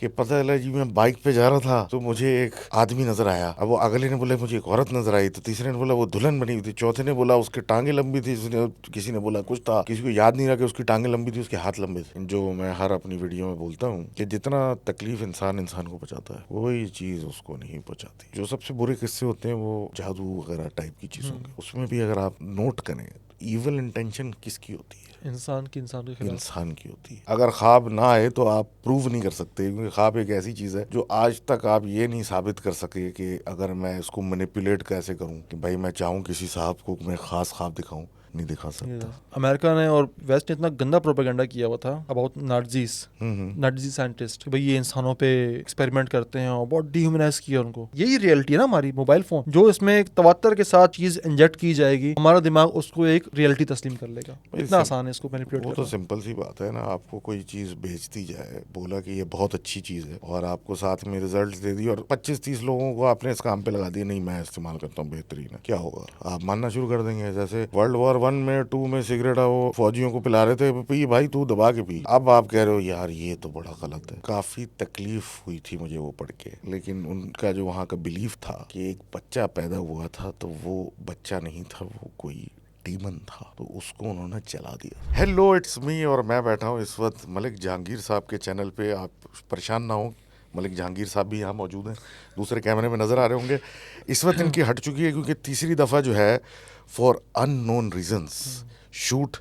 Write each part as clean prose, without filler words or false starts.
कि पता चला जी मैं बाइक पे जा रहा था तो मुझे एक आदमी नजर आया। अब वो अगले ने बोला मुझे एक औरत नजर आई, तो तीसरे ने बोला वो दुल्हन बनी हुई थी, चौथे ने बोला उसकी टांगे लंबी थी, किसी ने बोला कुछ था, किसी को याद नहीं रहा कि उसकी टांगे लंबी थी, उसके हाथ लंबे थे। जो मैं हर अपनी वीडियो में बोलता हूँ कि जितना तकलीफ इंसान इंसान को पहुंचाता है वही चीज उसको नहीं पहुंचाती। जो सबसे बुरे किस्से होते हैं वो जादू वगैरह टाइप की चीजों के, उसमें भी अगर आप नोट करें इविल इंटेंशन किसकी होती है? इंसान के खिलाफ। इंसान की होती है। अगर ख्वाब ना आए तो आप प्रूव नहीं कर सकते, क्योंकि ख्वाब एक ऐसी चीज है जो आज तक आप ये नहीं साबित कर सके कि अगर मैं इसको मैनिपुलेट कैसे करूं कि भाई मैं चाहूं किसी साहब को मैं खास ख्वाब दिखाऊं, नहीं दिखा सकता। अमेरिका ने और वेस्ट ने इतना गंदा प्रोपेगेंडा किया हुआ था अबाउट नाटजी साइंटिस्ट, भाई ये इंसानों पे एक्सपेरिमेंट करते हैं और बहुत डिह्यूमनाइज किया उनको। यही रियलिटी है ना हमारी मोबाइल फोन, जो इसमें एक तवत्तर के साथ चीज इंजेक्ट की जाएगी, हमारा दिमाग उसको एक रियलिटी तस्लीम कर लेगा। इतना आसान है इसको मैनिपुलेट करना। वो तो सिंपल सी बात है ना, आपको कोई चीज बेचती जाए, बोला कि ये बहुत अच्छी चीज है और आपको साथ में रिजल्ट दे दी और 25-30 लोगों को आपने इस काम पे लगा दिया, नहीं मैं इस्तेमाल करता हूँ बेहतरीन है, क्या होगा? आप मानना शुरू कर देंगे। जैसे वर्ल्ड वॉर 1 में 2 में सिगरेट वो फौजियों को पिला रहे थे, पी भाई तू दबा के पी। अब आप कह रहे हो यार ये तो बड़ा गलत है। काफी तकलीफ हुई थी मुझे वो पढ़ के, लेकिन उनका जो वहाँ का बिलीफ था कि एक बच्चा पैदा हुआ था तो वो बच्चा नहीं था, वो कोई डीमन था, तो उसको उन्होंने जला दिया। हेलो इट्स मी, और मैं बैठा हूँ इस वक्त मलिक जहांगीर साहब के चैनल पे। आप परेशान ना हो, मलिक जहांगीर साहब भी यहाँ मौजूद हैं, दूसरे कैमरे में नज़र आ रहे होंगे। इस वक्त इनकी हट चुकी है क्योंकि तीसरी दफ़ा जो है फॉर अननोन रीजंस शूट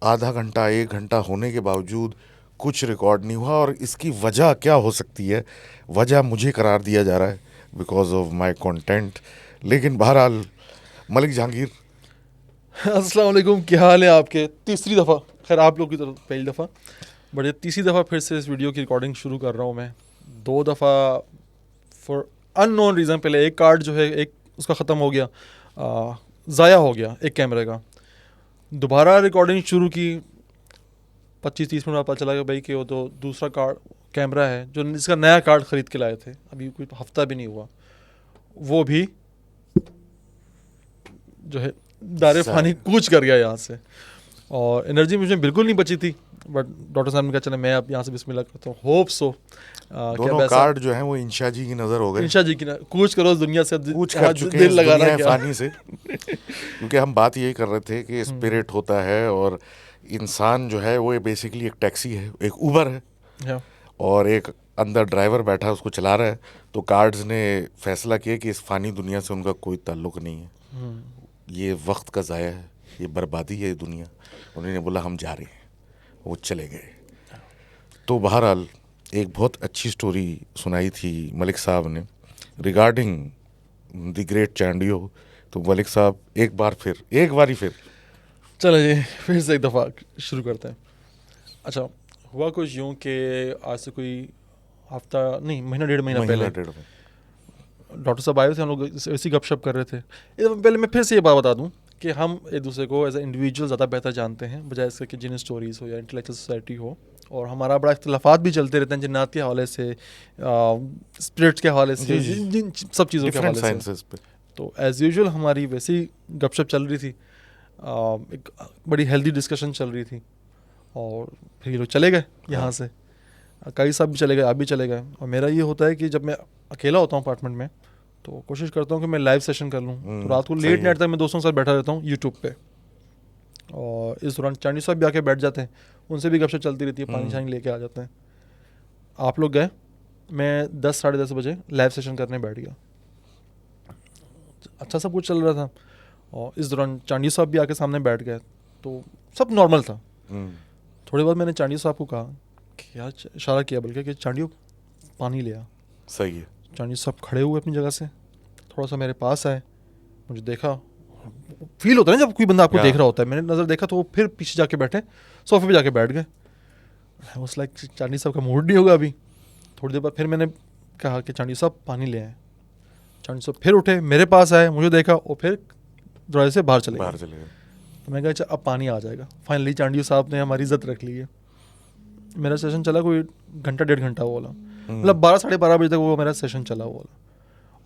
आधा घंटा 1 घंटा होने के बावजूद कुछ रिकॉर्ड नहीं हुआ। और इसकी वजह क्या हो सकती है? वजह मुझे करार दिया जा रहा है बिकॉज ऑफ माई कंटेंट। लेकिन बहरहाल मलिक जहांगीर, अस्सलाम वालेकुम, क्या हाल है आपके? तीसरी दफ़ा, खैर आप लोग की तरफ पहली दफ़ा, बट ये तीसरी दफ़ा फिर से इस वीडियो की रिकॉर्डिंग शुरू कर रहा हूँ मैं। 2 दफ़ा फॉर अननोन रीज़न, पहले एक कार्ड जो है एक उसका ख़त्म हो गया, ज़ाया हो गया एक कैमरे का। दोबारा रिकॉर्डिंग शुरू की, 25-30 मिनट बाद पता चला कि भाई कि वो तो दूसरा कार्ड कैमरा है जो जिसका नया कार्ड ख़रीद के लाए थे, अभी कोई हफ्ता भी नहीं हुआ, वो भी जो है दारे फानी कूच कर गया यहाँ से। और एनर्जी मुझे बिल्कुल नहीं बची थी, बट डॉक्टर साहब ने कहा चले मैं अब यहाँ से बिस्मिल्लाह करता हूँ, होप सो। दोनों कार्ड जो हैं वो इंशा जी की नज़र हो गए। इंशा जी की ना कूच करो दुनिया से, कूच कर चुके हैं दुनिया फानी से। क्योंकि हम बात यही कर रहे थे कि स्पिरिट होता है और इंसान जो है वो बेसिकली एक टैक्सी है, एक उबर है, और एक अंदर ड्राइवर बैठा है उसको चला रहा है। तो कार्ड्स ने फैसला किया कि इस फानी दुनिया से उनका कोई ताल्लुक नहीं है, ये वक्त का ज़ाया है, ये बर्बादी है दुनिया। उन्होंने बोला हम जा रहे हैं, वो चले गए। तो बहरहाल एक बहुत अच्छी स्टोरी सुनाई थी मलिक साहब ने रिगार्डिंग द ग्रेट चांडियो। तो मलिक साहब एक बारी फिर चलो जी फिर से एक दफ़ा शुरू करते हैं। अच्छा, हुआ कुछ यूँ कि आज से कोई हफ्ता नहीं, महीना 1.5 महीना पहले डॉक्टर साहब आए थे, हम लोग ऐसी गपशप कर रहे थे। पहले मैं फिर से ये बात बता दूं कि हम एक दूसरे को एज ए इंडिविजुअल ज़्यादा बेहतर जानते हैं बजाय इसके कि जिन स्टोरीज़ हो या इंटेलेक्चुअल सोसाइटी हो, और हमारा बड़ा इख्तलाफात भी चलते रहते हैं जिन्नात के हवाले से, स्पिरिट्स के हवाले से, जिन सब चीज़ों के हवाले से। तो एज़ यूजुअल हमारी वैसी गपशप चल रही थी, एक बड़ी हेल्दी डिस्कशन चल रही थी, और फिर ये लोग चले गए यहाँ से। कई साहब भी चले गए, आप भी चले गए। और मेरा ये होता है कि जब मैं अकेला होता हूँ अपार्टमेंट में तो कोशिश करता हूँ कि मैं लाइव सेशन कर लूँ। तो रात को लेट नाइट तक मैं दोस्तों के साथ बैठा रहता हूँ यूट्यूब पे, और इस दौरान चांदी साहब भी आके बैठ जाते हैं, उनसे भी गपशप चलती रहती है, पानी शानी लेके आ जाते हैं। आप लोग गए, मैं 10 साढ़े 10 बजे लाइव सेशन करने बैठ गया। अच्छा सब कुछ चल रहा था, और इस दौरान चांदी साहब भी आके सामने बैठ गए, तो सब नॉर्मल था। थोड़ी बाद मैंने चांदी साहब को कहा कि यार, इशारा किया बल्कि कि चांडियो पानी ले आ। सही है। चांदी साहब खड़े हुए अपनी जगह से, थोड़ा सा मेरे पास आए, मुझे देखा, फील होता है ना जब कोई बंदा आपको देख रहा होता है। मैंने नज़र देखा तो वो फिर पीछे जाके बैठे, सोफे पे जाके बैठ गए। उस लाइक चांदी साहब का मूड नहीं होगा अभी। थोड़ी देर बाद फिर मैंने कहा कि चांदी साहब पानी ले आए। चांदी साहब फिर उठे, मेरे पास आए, मुझे देखा, और फिर दरवाजे से बाहर चले गए। तो मैं कहा अच्छा अब पानी आ जाएगा। फाइनली चांडियो साहब ने हमारी इज्जत रख ली है। मेरा सेशन चला कोई घंटा 1.5 घंटा वो वाला, मतलब 12 साढ़े 12 बजे तक वो मेरा सेशन चला वो वाला।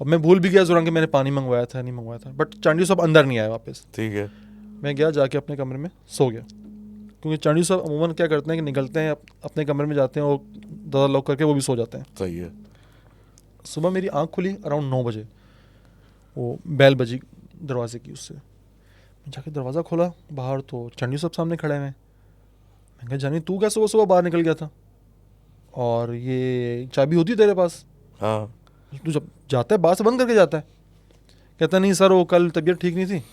और मैं भूल भी गया दौरान कि मैंने पानी मंगवाया था नहीं मंगवाया था, बट चांडियो साहब अंदर नहीं आए वापस। ठीक है। मैं गया, जाके अपने कमरे में सो गया। क्योंकि चांडी साहब अमूमन क्या करते हैं कि निकलते हैं अपने कमरे में जाते हैं और दरवाज़ा लॉक करके वो भी सो जाते हैं। सही है। सुबह मेरी आँख खुली अराउंड 9 बजे, वो बैल बजी दरवाजे की, उससे मैं जाके दरवाज़ा खोला बाहर तो चांडी साहब सामने खड़े हैं। मैं कहा जानी तू क्या सुबह सुबह बाहर निकल गया था, और ये चाबी होती है तेरे पास, हाँ तू जब जाता है बाहर से बंद करके जाता है? कहता नहीं सर वो कल तबीयत ठीक नहीं थी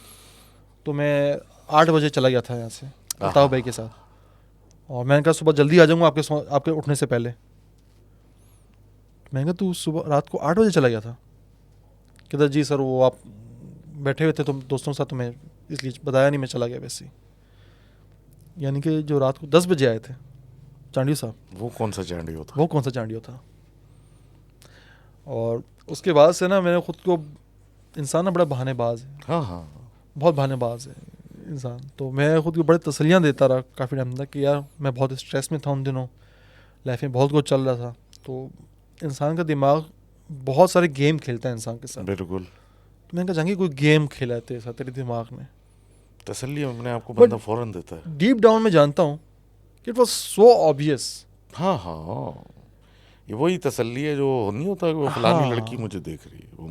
तो मैं 8 बजे चला गया था यहाँ से अल्ताफ़ भाई के साथ, और मैंने कहा सुबह जल्दी आ जाऊँगा आपके उठने से पहले। मैंने कहा तू सुबह रात को 8 बजे चला गया था? कहता जी सर वो आप बैठे हुए थे तुम दोस्तों के साथ, तो मैं इसलिए बताया नहीं, मैं चला गया वैसे ही। यानी कि जो रात को 10 बजे आए थे चांडियो साहब, वो कौन सा चांडियो था? वो कौन सा चांडियो था? और उसके बाद से ना मैंने खुद को, इंसान ना बड़ा बहानेबाज है, हाँ हाँ बहुत बहानेबाज है इंसान, तो मैं खुद को बड़े तसल्लियाँ देता रहा काफ़ी टाइम तक कि यार मैं बहुत स्ट्रेस में था उन दिनों, लाइफ में बहुत कुछ चल रहा था। तो इंसान का दिमाग बहुत सारे गेम खेलता है इंसान के साथ। बिल्कुल। तो मैंने कहा जहांगीर कोई गेम खेला है तेरे साथ, तेरे दिमाग में? तसल्ली अपने आपको बंदा फौरन देता है। डीप डाउन में जानता हूँ कि इट वॉज सो ऑब्वियस। हाँ हाँ, ये वही तसल्ली है जो नहीं होता कि वो फलानी हाँ। लड़की मुझे देख रही है, वो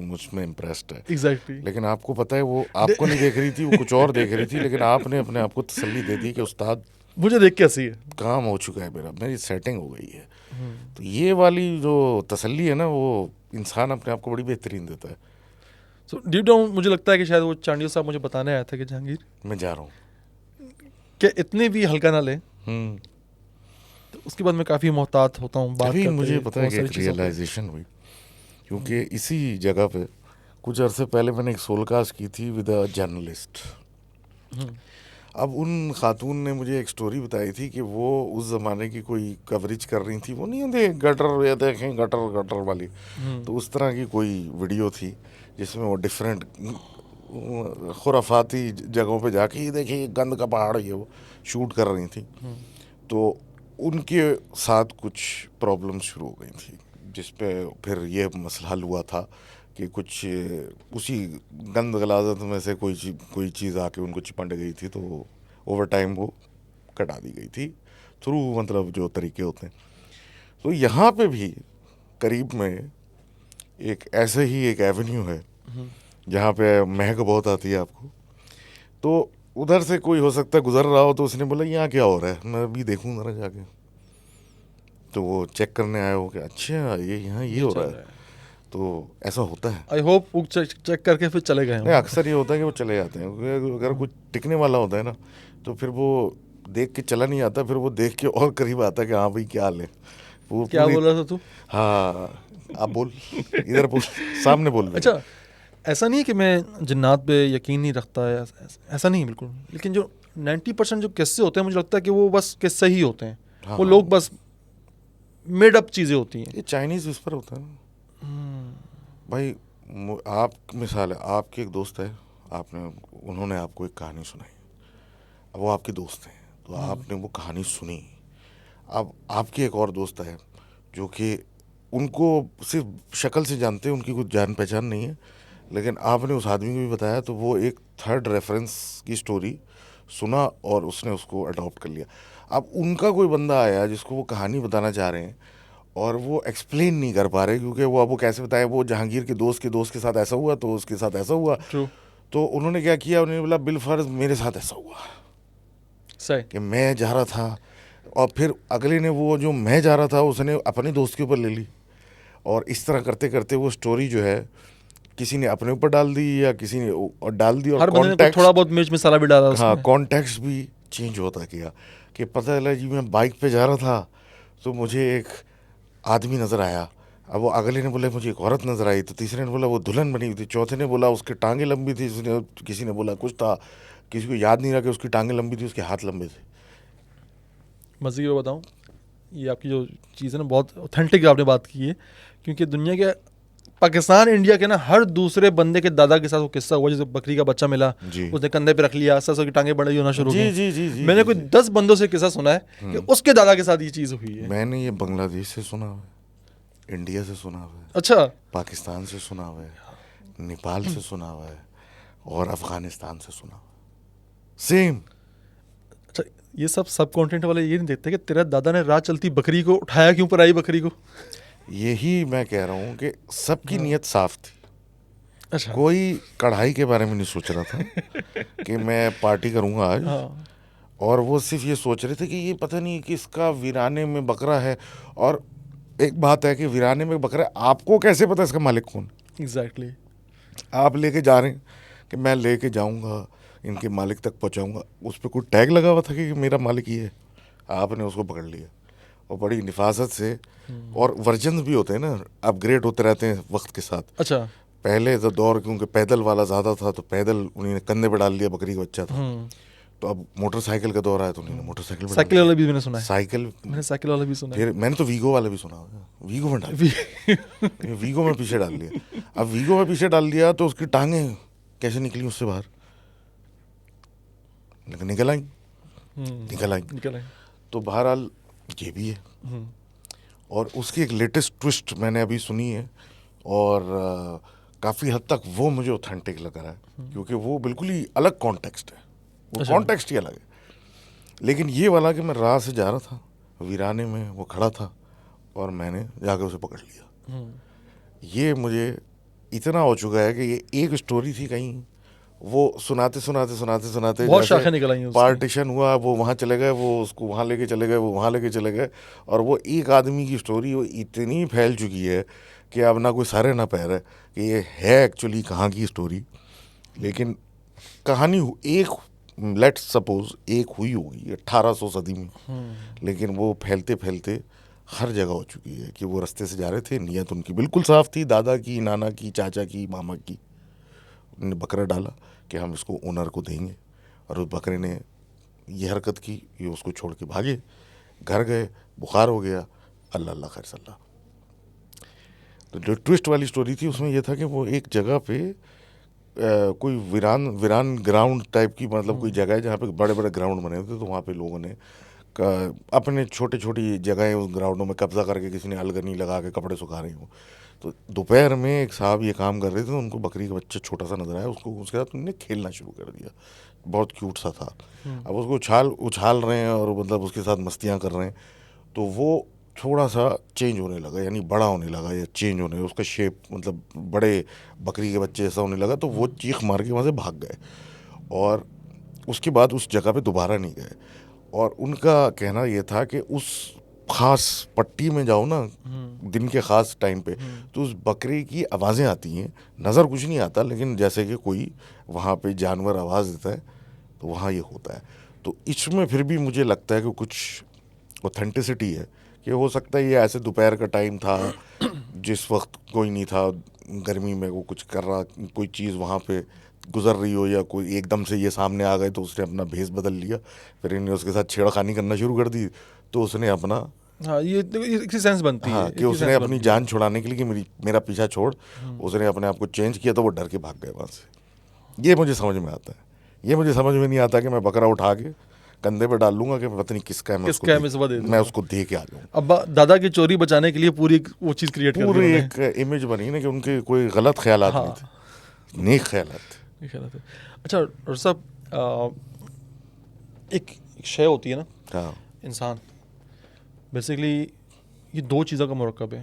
मुझ में इम्प्रेस्ड है। एग्जैक्टली। लेकिन आपको पता है वो आपको नहीं देख रही थी, वो कुछ और देख रही थी, लेकिन आपने अपने आप को तसल्ली दे दी कि उस्ताद मुझे देख के हंसी है। काम हो चुका है, मेरी सेटिंग हो गई है। तो ये वाली जो तसल्ली है ना, वो इंसान अपने आप को बड़ी बेहतरीन देता है। सो डीप डाउन मुझे लगता है कि शायद वो चांडियो साहब मुझे बताने आया था कि जहांगीर मैं जा रहा हूँ कि इतने भी हल्का ना ले। हम्म। तो उसके बाद मैं काफ़ी मोहतात होता हूँ बात अभी करते मुझे पता है बहुत कि सारी एक चीज़ों पे। रियलाइजेशन हुई, क्योंकि इसी जगह पे कुछ अरसे पहले मैंने एक सोलकास्ट की थी विद अ जर्नलिस्ट। अब उन खातून ने मुझे एक स्टोरी बताई थी कि वो उस ज़माने की कोई कवरेज कर रही थी, वो नहीं होते गटर या देखें गटर गटर वाली, तो उस तरह की कोई वीडियो थी जिसमें वो डिफरेंट खुराफाती जगहों पे जाके ये देखिए गंद का पहाड़ ये वो शूट कर रही थी। तो उनके साथ कुछ प्रॉब्लम शुरू हो गई थी, जिस पे फिर ये मसला हल हुआ था कि कुछ उसी गंद गलाजत में से कोई चीज़ आके उनको चिपट गई थी, तो ओवर टाइम वो कटा दी गई थी थ्रू मतलब जो तरीके होते हैं। तो यहाँ पे भी करीब में एक ऐसे ही एक एवेन्यू है जहाँ पे महक बहुत आती है आपको, तो उधर से कोई हो सकता है गुजर रहा हो, तो उसने बोला यहाँ क्या हो रहा है, मैं अभी देखूँ ज़रा जाके। तो वो चेक करने आए हो कि अच्छा ये यहाँ ये हो रहा है, तो ऐसा होता है। आई होप वो चेक करके फिर चले गए। नहीं, अक्सर ये होता है कि वो चले जाते हैं, क्योंकि अगर कुछ टिकने वाला होता है ना, तो फिर वो देख के चला नहीं आता, फिर वो देख के और करीब आता है कि हाँ भाई क्या हाल है। वो क्या बोल रहा था तू? हाँ आप बोल, इधर बोल, सामने बोल। अच्छा, ऐसा नहीं है कि मैं जिन्नात पे यकीन नहीं रखता है, ऐसा नहीं बिल्कुल, लेकिन जो 90% जो किस्से होते हैं मुझे लगता है कि वो बस किस्से ही होते हैं। हाँ, वो लोग बस मेड अप चीज़ें होती हैं। ये चाइनीज़ विस्पर होता है ना भाई। आप मिसाल है, आपके एक दोस्त है, उन्होंने आपको एक कहानी सुनाई, अब वो आपके दोस्त हैं, तो आपने वो कहानी सुनी। अब आपके एक और दोस्त है जो कि उनको सिर्फ शक्ल से जानते हैं, उनकी कुछ जान पहचान नहीं है, लेकिन आपने उस आदमी को भी बताया, तो वो एक थर्ड रेफरेंस की स्टोरी सुना और उसने उसको अडॉप्ट कर लिया। अब उनका कोई बंदा आया जिसको वो कहानी बताना चाह रहे हैं और वो एक्सप्लेन नहीं कर पा रहे, क्योंकि वो अब वो कैसे बताए, वो जहांगीर के दोस्त के साथ ऐसा हुआ तो उसके साथ ऐसा हुआ। True. तो उन्होंने क्या किया, उन्होंने बोला बिलफर्ज मेरे साथ ऐसा हुआ सही। कि मैं जा रहा था, और फिर अगले ने वो जो मैं जा रहा था उसने अपने दोस्त के ऊपर ले ली, और इस तरह करते करते वो स्टोरी जो है किसी ने अपने ऊपर डाल दी या किसी ने और डाल दी, और हर बंदे ने थोड़ा बहुत मिर्च मसाला भी डाला उसमें। हाँ कॉन्टेक्स्ट भी चेंज होता गया। कि पता चला जी मैं बाइक पे जा रहा था तो मुझे एक आदमी नज़र आया, अब वो अगले ने बोला मुझे एक औरत नज़र आई, तो तीसरे ने बोला वो दुल्हन बनी हुई थी, चौथे ने बोला उसकी टांगें लंबी थी, किसी ने बोला कुछ था, किसी को याद नहीं रहा कि उसकी टांगें लंबी थी, उसके हाथ लंबे थे। मज़े की बताऊँ, ये आपकी जो चीज़ है ना बहुत ऑथेंटिक आपने बात की है, क्योंकि दुनिया के पाकिस्तान इंडिया के ना हर दूसरे बंदे के दादा के साथ वो किस्सा हुआ, जैसे बकरी का बच्चा मिला, उसने कंधे पे रख लिया, सर की टांगें बड़ी होना शुरू हो गई। जी मैंने कोई 10 बंदों से किस्सा सुना है कि उसके दादा के साथ ये चीज़ हुई है। मैंने ये बांग्लादेश से सुना हुआ है, इंडिया से सुना हुआ है, अच्छा, पाकिस्तान से सुना हुआ है, नेपाल से सुना हुआ है, और अफगानिस्तान से सुना हुआ है। सेम अच्छा, ये सब कंटेंट वाले ये नहीं देखते कि तेरा दादा ने रात चलती बकरी को उठाया क्यों, पर आई बकरी को? यही मैं कह रहा हूँ कि सबकी हाँ। नीयत साफ थी। अच्छा। कोई कढ़ाई के बारे में नहीं सोच रहा था कि मैं पार्टी करूँगा आज। हाँ। और वो सिर्फ ये सोच रहे थे कि ये पता नहीं किसका वीराने में बकरा है। और एक बात है कि वीराने में बकरा है, आपको कैसे पता इसका मालिक कौन? एग्जैक्टली। आप लेके जा रहे हैं कि मैं लेके जाऊंगा, इनके मालिक तक पहुंचाऊंगा, उस पर कोई टैग लगा हुआ था कि मेरा मालिक ये है? आपने उसको पकड़ लिया और बड़ी निफाजत से। और वर्जन भी होते हैं ना, अपग्रेड होते रहते हैं वक्त के साथ। अच्छा। पहले तो दौर क्योंकि पैदल वाला ज़्यादा था तो पैदल उन्होंने कंधे पे डाल लिया, बकरी का बच्चा था। तो अब मोटरसाइकिल का दौर आया तो उन्होंने मोटरसाइकिल पे डाल साइकिल दिया। वाला भी मैंने सुना है। साइकिल मैंने साइकिल वाला भी सुना है। फिर मैंने तो वीगो वाला भी सुना है, वीगो में डाल दिया। वीगो में पीछे डाल दिया। अब वीगो में पीछे डाल दिया तो उसकी टांगे कैसे निकली उससे बाहर? निकल आई, निकल आई। निकल आए। तो बहरहाल ये भी है। और उसकी एक लेटेस्ट ट्विस्ट मैंने अभी सुनी है और काफ़ी हद तक वो मुझे ऑथेंटिक लग रहा है, क्योंकि वो बिल्कुल ही अलग कॉन्टेक्स्ट है। वो अच्छा। कॉन्टेक्स्ट ही अलग है। लेकिन ये वाला कि मैं राह से जा रहा था, वीराने में वो खड़ा था और मैंने जाकर उसे पकड़ लिया। ये मुझे इतना हो चुका है कि ये एक स्टोरी थी कहीं, वो सुनाते सुनाते सुनाते सुनाते बहुत जैसे शाखें निकल आई हैं उसकी। पार्टीशन हुआ, वो वहाँ चले गए, वो उसको वहाँ लेके चले गए, वो वहाँ लेके चले गए। और वो एक आदमी की स्टोरी वो इतनी फैल चुकी है कि अब ना कोई सर ना पैर है कि ये है एक्चुअली कहाँ की स्टोरी। लेकिन कहानी एक, लेट्स सपोज एक हुई होगी 1800 सदी में, लेकिन वो फैलते फैलते हर जगह हो चुकी है कि वो रास्ते से जा रहे थे, नीयत उनकी बिल्कुल साफ थी, दादा की, नाना की, चाचा की, मामा की। उन्होंने बकरा डाला कि हम इसको ओनर को देंगे, और उस बकरे ने ये हरकत की, ये उसको छोड़ के भागे, घर गए, बुखार हो गया, अल्लाह अल्लाह खैर सल्ला। तो जो ट्विस्ट वाली स्टोरी थी उसमें यह था कि वो एक जगह पे कोई वीरान ग्राउंड टाइप की, मतलब कोई जगह है जहाँ पे बड़े बड़े ग्राउंड बने थे, तो वहाँ पे लोगों ने अपने छोटी छोटी जगहें उस ग्राउंडों में कब्जा करके, किसी ने अलगनी लगा के कपड़े सुखा रही हो। तो दोपहर में एक साहब ये काम कर रहे थे, तो उनको बकरी का बच्चा छोटा सा नजर आया, उसको उसके साथ उन्होंने खेलना शुरू कर दिया। बहुत क्यूट सा था। अब उसको उछाल रहे हैं और मतलब उसके साथ मस्तियाँ कर रहे हैं, तो वो थोड़ा सा चेंज होने लगा, यानी बड़ा होने लगा या चेंज होने, उसका शेप मतलब बड़े बकरी के बच्चे जैसा होने लगा। तो वो चीख मार के वहाँ से भाग गए और उसके बाद उस जगह पे दोबारा नहीं गए। और उनका कहना ये था कि उस ख़ास पट्टी में जाओ ना दिन के ख़ास टाइम पे, तो उस बकरे की आवाज़ें आती हैं, नज़र कुछ नहीं आता, लेकिन जैसे कि कोई वहाँ पे जानवर आवाज़ देता है, तो वहाँ ये होता है। तो इसमें फिर भी मुझे लगता है कि कुछ ऑथेंटिसिटी है, कि हो सकता है ये ऐसे दोपहर का टाइम था जिस वक्त कोई नहीं था, गर्मी में वो कुछ कर रहा, कोई चीज़ वहाँ पे गुजर रही हो, या कोई एकदम से ये सामने आ गए तो उसने अपना भेस बदल लिया, फिर इन्हें उसके साथ छेड़खानी करना शुरू कर दी, तो उसने अपना, हाँ, ये एक सेंस बनती है। हाँ, कि उसने अपनी जान छुड़ाने के लिए कि मेरा पीछा छोड़, उसने अपने आप को चेंज किया, तो वो डर के भाग गए वहाँ से। ये मुझे समझ में आता है। ये मुझे समझ में नहीं आता कि मैं बकरा उठा के कंधे पे डाल लूंगा कि पता नहीं किसका है, मैं उसको दे के आ जाऊँ। अब दादा की चोरी बचाने के लिए पूरी वो चीज़ क्रिएट कर दी, पूरी एक इमेज बनी ना कि उनके कोई गलत ख्यालात नहीं थे, नेक ख्यालात थे। अच्छा डॉक्टर साहब, एक शय होती है ना, हाँ, इंसान बेसिकली ये दो चीज़ों का मरकब है,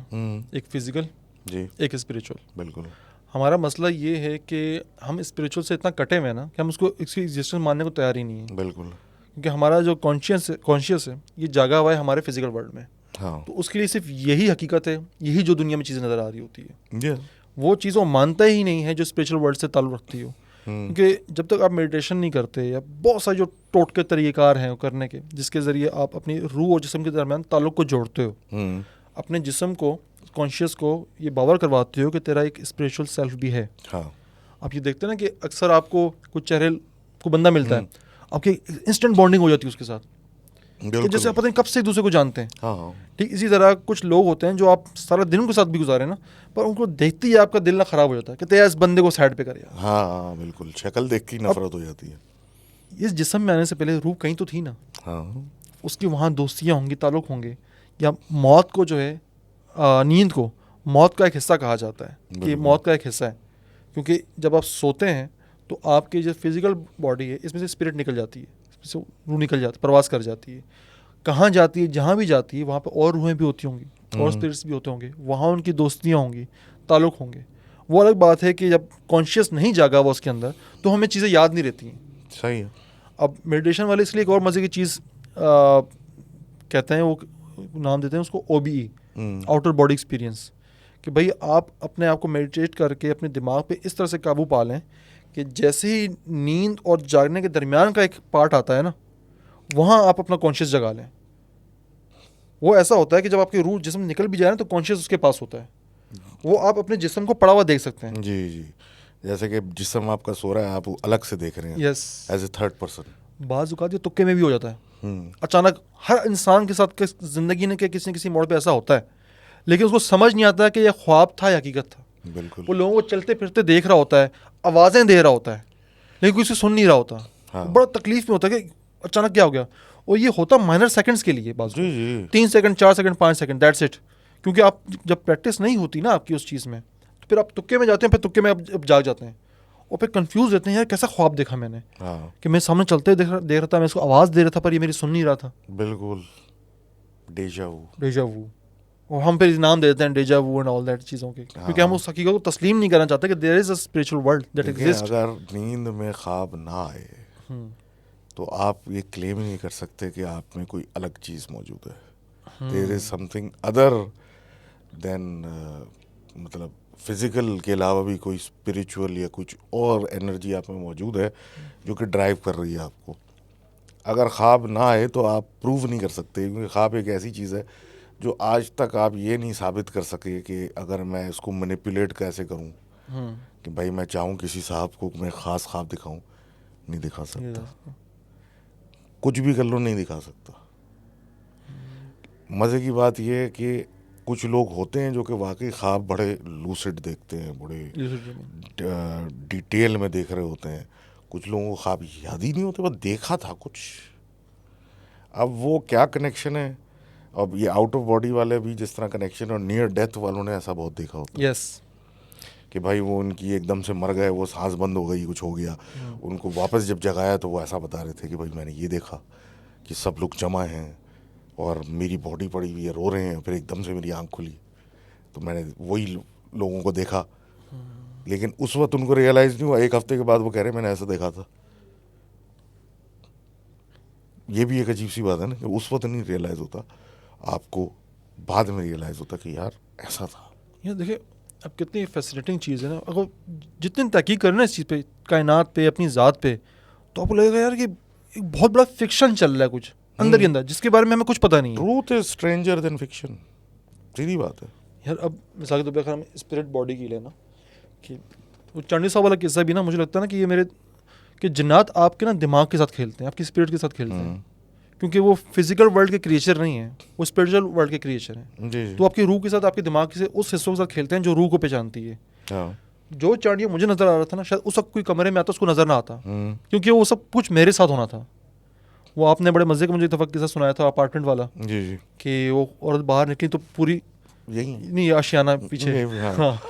एक फिजिकल जी, एक स्पिरिचुअल। बिल्कुल। हमारा मसला ये है कि हम स्पिरिचुअल से इतना कटे हुए हैं ना कि हम उसको इसकी एग्जिस्टेंस मानने को तैयार ही नहीं है, बिल्कुल। क्योंकि हमारा जो कॉन्शियस है ये जागा हुआ है हमारे फिजिकल वर्ल्ड में। हाँ, तो उसके लिए सिर्फ यही हकीकत है, यही जो दुनिया में चीज़ें नज़र आ रही होती है, ये वो चीज़ वो मानता ही नहीं है जो स्पिरिचुअल वर्ल्ड से ताल्लुक़ रखती हो। क्योंकि जब तक आप मेडिटेशन नहीं करते, या बहुत सारे जो टोटके तरीक़ेकार हैं करने के, जिसके ज़रिए आप अपनी रूह और जिस्म के दरमियान ताल्लुक़ को जोड़ते हो, अपने जिस्म को, कॉन्शियस को ये बावर करवाते हो कि तेरा एक स्पिरिचुअल सेल्फ भी है। हाँ, आप ये देखते हैं ना कि अक्सर आपको कुछ चेहरे को बंदा मिलता है, आपकी इंस्टेंट बॉन्डिंग हो जाती है उसके साथ, कि जैसे आप पता नहीं कब से एक दूसरे को जानते हैं। हाँ, ठीक इसी तरह कुछ लोग होते हैं जो आप सारा दिन उनके साथ भी गुजारे ना, पर उनको देखते ही आपका दिल ना ख़राब हो जाता है कि तेरा इस बंदे को साइड पे कर यार। हाँ, बिल्कुल, शक्ल देख के नफरत हो जाती है। इस जिस्म में आने से पहले रूह कहीं तो थी ना, हाँ, उसकी वहाँ दोस्तियाँ होंगी, ताल्लुक़ होंगे, या मौत को जो है, नींद को मौत का एक हिस्सा कहा जाता है कि मौत का एक हिस्सा है, क्योंकि जब आप सोते हैं तो आपकी जो फिजिकल बॉडी है इसमें से स्पिरिट निकल जाती है, से रूह निकल जाती, प्रवास कर जाती है, कहाँ जाती है, जहाँ भी जाती है वहाँ पे और रूहें भी होती होंगी और स्पिरिट्स भी होते होंगे, वहाँ उनकी दोस्तियाँ होंगी, ताल्लुक़ होंगे। वो अलग बात है कि जब कॉन्शियस नहीं जागा हुआ उसके अंदर तो हमें चीज़ें याद नहीं रहती हैं। सही है। अब मेडिटेशन वाले इसलिए एक और मज़े की चीज़ कहते हैं, वो नाम देते हैं उसको OBE, आउटर बॉडी एक्सपीरियंस, कि भाई आप अपने आप को मेडिटेट करके अपने दिमाग पे इस तरह से काबू पा लें कि जैसे ही नींद और जागने के दरमियान का एक पार्ट आता है ना, वहाँ आप अपना कॉन्शियस जगा लें। वो ऐसा होता है कि जब आपकी रूह जिस्म निकल भी जाए ना तो कॉन्शियस उसके पास होता है, वो आप अपने जिस्म को पड़ा हुआ देख सकते हैं। जी जी, जैसे कि जिस्म आपका सो रहा है, आप अलग से देख रहे हैं, yes, as a third person. बाज़ औक़ात ये तुक्के में भी हो जाता है। अचानक हर इंसान के साथ ज़िंदगी ने के किसी न किसी मोड़ पे ऐसा होता है, लेकिन उसको समझ नहीं आता कि यह ख्वाब था या हकीकत था। बिल्कुल। वो लोगों को चलते फिरते देख रहा होता है, आवाज़ें दे रहा होता है, लेकिन कोई उसे सुन नहीं रहा होता। हाँ। बड़ा तकलीफ में होता है कि अचानक क्या हो गया, और ये होता माइनर सेकंड्स के लिए, बात जी जी 3 second 4 second 5 second, that's it. क्योंकि आप जब प्रैक्टिस नहीं होती ना आपकी उस चीज़ में, तो फिर आप तुक्के में जाते हैं, फिर तुक्के में अब जाग जाते हैं और फिर कंफ्यूज रहते हैं, यार कैसा ख्वाब देखा मैंने, हाँ कि मैं सामने चलते देख रहा था, मैं इसको आवाज़ दे रहा था पर ये मेरी सुन नहीं रहा था। बिल्कुल, डेजा वू। डेजा वू, और हम फिर नाम दे देते हैं डेजा वू एंड ऑल दैट चीज़ों के, क्योंकि हम उस हकीकत को तस्लीम नहीं करना चाहते कि there is a spiritual world that देखिए, एग्जिस्ट। अगर नींद में ख्वाब ना आए तो आप ये क्लेम ही नहीं कर सकते कि आप में कोई अलग चीज़ मौजूद है। There is something other than, मतलब फिजिकल के अलावा भी कोई स्पिरिचुअल या कुछ और एनर्जी आप में मौजूद है जो कि ड्राइव कर रही है आपको। अगर ख्वाब ना आए तो आप प्रूव नहीं कर सकते, क्योंकि ख्वाब एक ऐसी चीज़ है जो आज तक आप ये नहीं साबित कर सके कि अगर मैं इसको मैनिपुलेट कैसे करूं, कि भाई मैं चाहूं किसी साहब को मैं ख़ास ख्वाब दिखाऊं, नहीं दिखा सकता। कुछ भी कर लो, नहीं दिखा सकता। मज़े की बात यह है कि कुछ लोग होते हैं जो कि वाकई ख्वाब बड़े लूसिड देखते हैं, बड़े डिटेल में देख रहे होते हैं। कुछ लोगों को ख्वाब याद ही नहीं होते, बस देखा था कुछ। अब वो क्या कनेक्शन है, अब ये आउट ऑफ बॉडी वाले भी जिस तरह कनेक्शन, और नियर डेथ वालों ने ऐसा बहुत देखा होता है। यस, कि भाई वो उनकी एकदम से मर गए, वो सांस बंद हो गई, कुछ हो गया, उनको वापस जब जगाया तो वो ऐसा बता रहे थे कि भाई मैंने ये देखा कि सब लोग जमा हैं और मेरी बॉडी पड़ी हुई है, रो रहे हैं, फिर एकदम से मेरी आंख खुली तो मैंने वही लोगों को देखा। लेकिन उस वक्त उनको रियलाइज़ नहीं हुआ, 1 हफ्ते के बाद वो कह रहे मैंने ऐसा देखा था। ये भी एक अजीब सी बात है ना, कि उस वक्त नहीं रियलाइज़ होता, आपको बाद में रियलाइज़ होता कि यार ऐसा था। ये देखिए अब कितनी फैसिनेटिंग चीज़ है ना, अगर जितनी तहकीक करें ना इस चीज़ पे, कायनात पे, अपनी ज़ात पे, तो आपको लगेगा यार कि एक बहुत बड़ा फिक्शन चल रहा है कुछ अंदर ही अंदर, जिसके बारे में हमें कुछ पता नहीं है। Truth is stranger than fiction, सीधी बात है यार अब मिसाल के तौर पर हम स्पिरिट बॉडी की लेना, कि वो चांडी साहब वाला किस्सा भी ना, मुझे लगता है ना कि ये मेरे कि जिन्नात आपके ना दिमाग के साथ खेलते हैं, आपकी स्पिरिट के साथ खेलते हैं, क्योंकि वो फिजिकल वर्ल्ड के क्रिएचर नहीं है, वो स्पिरिचुअल वर्ल्ड के क्रिएचर हैं। जी। तो आपकी रूह के साथ, आपके दिमाग से उस हिस्सों के साथ खेलते हैं जो रूह को पहचानती है। हाँ। जो चांडिया मुझे नजर आ रहा था ना, शायद उस वक्त कोई कमरे में आता उसको नजर ना आता, क्योंकि वो सब कुछ मेरे साथ होना था। वो आपने बड़े मजे का मुझे तफक किस्सा सुनाया था अपार्टमेंट वाला, जी जी, कि वो औरत बाहर निकली तो पूरी यही नहीं आशियाना पीछे, हाँ। हाँ,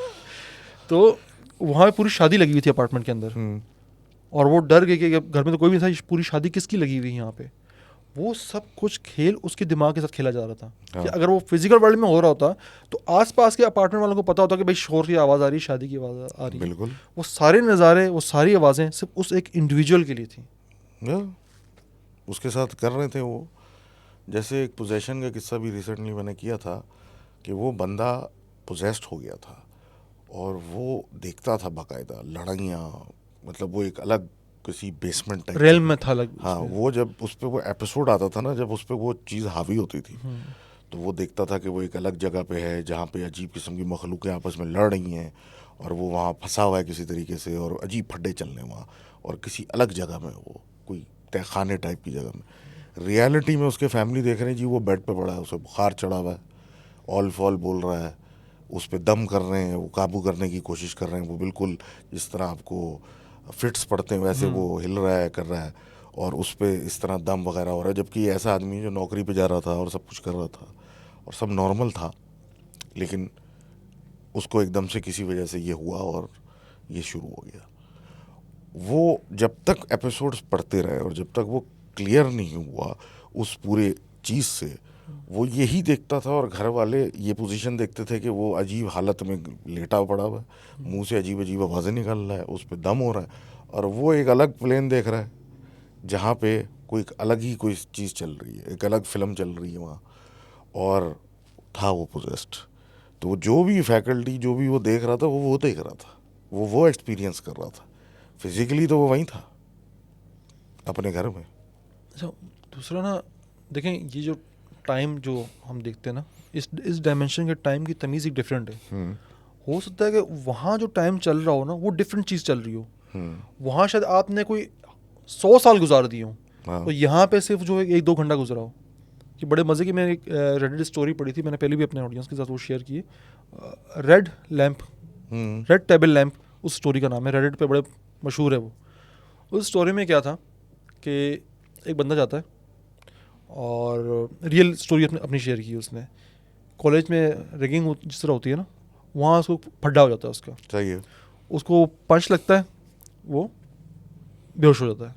तो वहाँ पूरी शादी लगी हुई थी अपार्टमेंट के अंदर, और वो डर गई कि घर में तो कोई भी नहीं था, पूरी शादी किसकी लगी हुई है यहाँ पे। वो सब कुछ खेल उसके दिमाग के साथ खेला जा रहा था। हाँ। कि अगर वो फिजिकल वर्ल्ड में हो रहा होता तो आसपास के अपार्टमेंट वालों को पता होता कि भाई शोर की आवाज़ आ रही है, शादी की आवाज़ आ रही है। बिल्कुल। वो सारे नज़ारे, वो सारी आवाज़ें सिर्फ उस एक इंडिविजुअल के लिए थी। उसके साथ कर रहे थे वो। जैसे एक पोजेशन का किस्सा भी रिसेंटली मैंने किया था, कि वो बंदा पोजेस्ड हो गया था और वो देखता था बाकायदा लड़ाइयाँ, मतलब वो एक अलग किसी बेसमेंट टाइप रेल में था अलग। हाँ, वो जब उस पर वो एपिसोड आता था ना, जब उस पर वो चीज़ हावी होती थी, तो वो देखता था कि वो एक अलग जगह पे है जहाँ पे अजीब किस्म की मखलूक़ें आपस में लड़ रही हैं, और वो वहाँ फंसा हुआ है किसी तरीके से, और अजीब फड्डे चल रहे हैं वहाँ, और किसी अलग जगह में, वो कोई तहखाने टाइप की जगह में। रियलिटी में उसके फैमिली देख रहे हैं जी, वो बेड पे पड़ा है, उसे बुखार चढ़ा हुआ है, ऑल फॉल बोल रहा है, उस पर दम कर रहे हैं, वो काबू करने की कोशिश कर रहे हैं, वो बिल्कुल जिस तरह आपको फिट्स पड़ते हैं वैसे वो हिल रहा है, कर रहा है, और उस पर इस तरह दम वगैरह हो रहा है। जबकि ऐसा आदमी जो नौकरी पे जा रहा था और सब कुछ कर रहा था और सब नॉर्मल था, लेकिन उसको एकदम से किसी वजह से ये हुआ और ये शुरू हो गया। वो जब तक एपिसोड्स पढ़ते रहे और जब तक वो क्लियर नहीं हुआ उस पूरे चीज़ से, वो यही देखता था और घर वाले ये पोजीशन देखते थे कि वो अजीब हालत में लेटा पड़ा हुआ है, मुंह से अजीब अजीब आवाज़ें निकल रहा है, उस पर दम हो रहा है, और वो एक अलग प्लेन देख रहा है जहाँ पे कोई अलग ही कोई चीज़ चल रही है, एक अलग फिल्म चल रही है वहाँ, और था वो पोजेस्ड। तो जो भी फैकल्टी जो भी वो देख रहा था वो देख रहा था, वो एक्सपीरियंस कर रहा था, फिजिकली तो वो वहीं था अपने घर में। अच्छा, दूसरा ना देखें, ये जो टाइम जो हम देखते हैं ना, इस डायमेंशन के टाइम की तमीज़ एक डिफरेंट है। हो सकता है कि वहाँ जो टाइम चल रहा हो ना वो डिफरेंट चीज़ चल रही हो, वहाँ शायद आपने कोई 100 साल गुजार दिए हो, हाँ। तो यहाँ पे सिर्फ जो है 1-2 घंटा गुजरा हो। कि बड़े मज़े की मैंने एक रेडिट स्टोरी पढ़ी थी, मैंने पहले भी अपने ऑडियंस के साथ वो शेयर की है। Red lamp, red table lamp उस स्टोरी का नाम है, रेडिट पे बड़े मशहूर है वो। उस स्टोरी में क्या था कि एक बंदा जाता है और रियल स्टोरी अपनी शेयर की उसने। कॉलेज में रैगिंग जिस तरह होती है ना, वहाँ उसको फड्डा हो जाता है उसका, सही है। उसको पंच लगता है, वो बेहोश हो जाता है।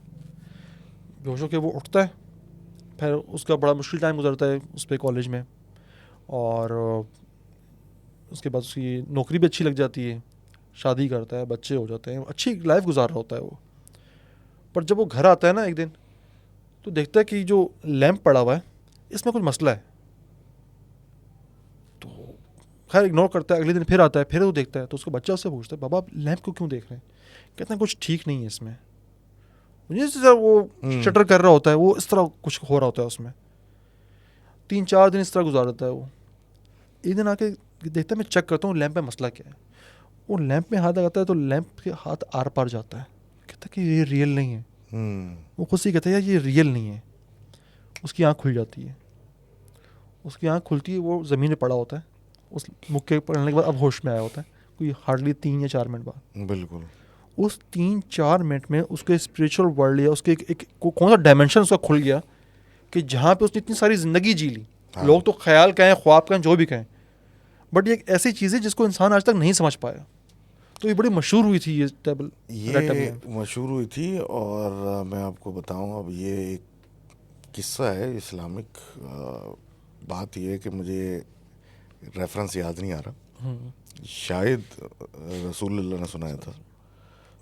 बेहोश होकर वो उठता है, फिर उसका बड़ा मुश्किल टाइम गुजरता है उस पर कॉलेज में, और उसके बाद उसकी नौकरी भी अच्छी लग जाती है, शादी करता है, बच्चे हो जाते हैं, अच्छी लाइफ गुजार रहा होता है वो। पर जब वो घर आता है ना एक दिन, तो देखता है कि जो लैंप पड़ा हुआ है इसमें कुछ मसला है। तो खैर इग्नोर करता है, अगले दिन फिर आता है, फिर वो देखता है, तो उसका बच्चा उससे पूछता है, बाबा आप लैंप को क्यों देख रहे हैं? कहते हैं कुछ ठीक नहीं है इसमें। जिस तरह वो शटर कर रहा होता है वो इस तरह कुछ हो रहा होता है उसमें। 3-4 दिन इस तरह गुजार देता है वो। एक दिन आके देखता है, मैं चेक करता हूँ लैंप में मसला क्या है। वो लैंप में हाथ लगाता है तो लैंप के हाथ आर पार जाता है। कहता है कि ये रियल नहीं है। वो खुद से कहता है यार ये रियल नहीं है। उसकी आँख खुल जाती है, उसकी आँख खुलती है, वो ज़मीन पे पड़ा होता है, उस मुक्के पड़ने के बाद अब होश में आया होता है, कोई हार्डली 3 या 4 मिनट बाद। बिल्कुल। उस 3-4 मिनट में उसके स्पिरिचुअल वर्ल्ड या उसके एक कौन सा डायमेंशन उसका खुल गया कि जहाँ पे उसने इतनी सारी ज़िंदगी जी ली। हाँ। लोग तो ख्याल कहें, ख्वाब कहें, जो भी कहें, बट ये एक ऐसी चीज़ है जिसको इंसान आज तक नहीं समझ पाया। तो ये बड़ी मशहूर हुई थी ये टेबल, ये मशहूर हुई थी। और मैं आपको बताऊं, अब ये एक किस्सा है इस्लामिक। बात ये है कि मुझे रेफरेंस याद नहीं आ रहा, शायद रसूलुल्लाह ने सुनाया था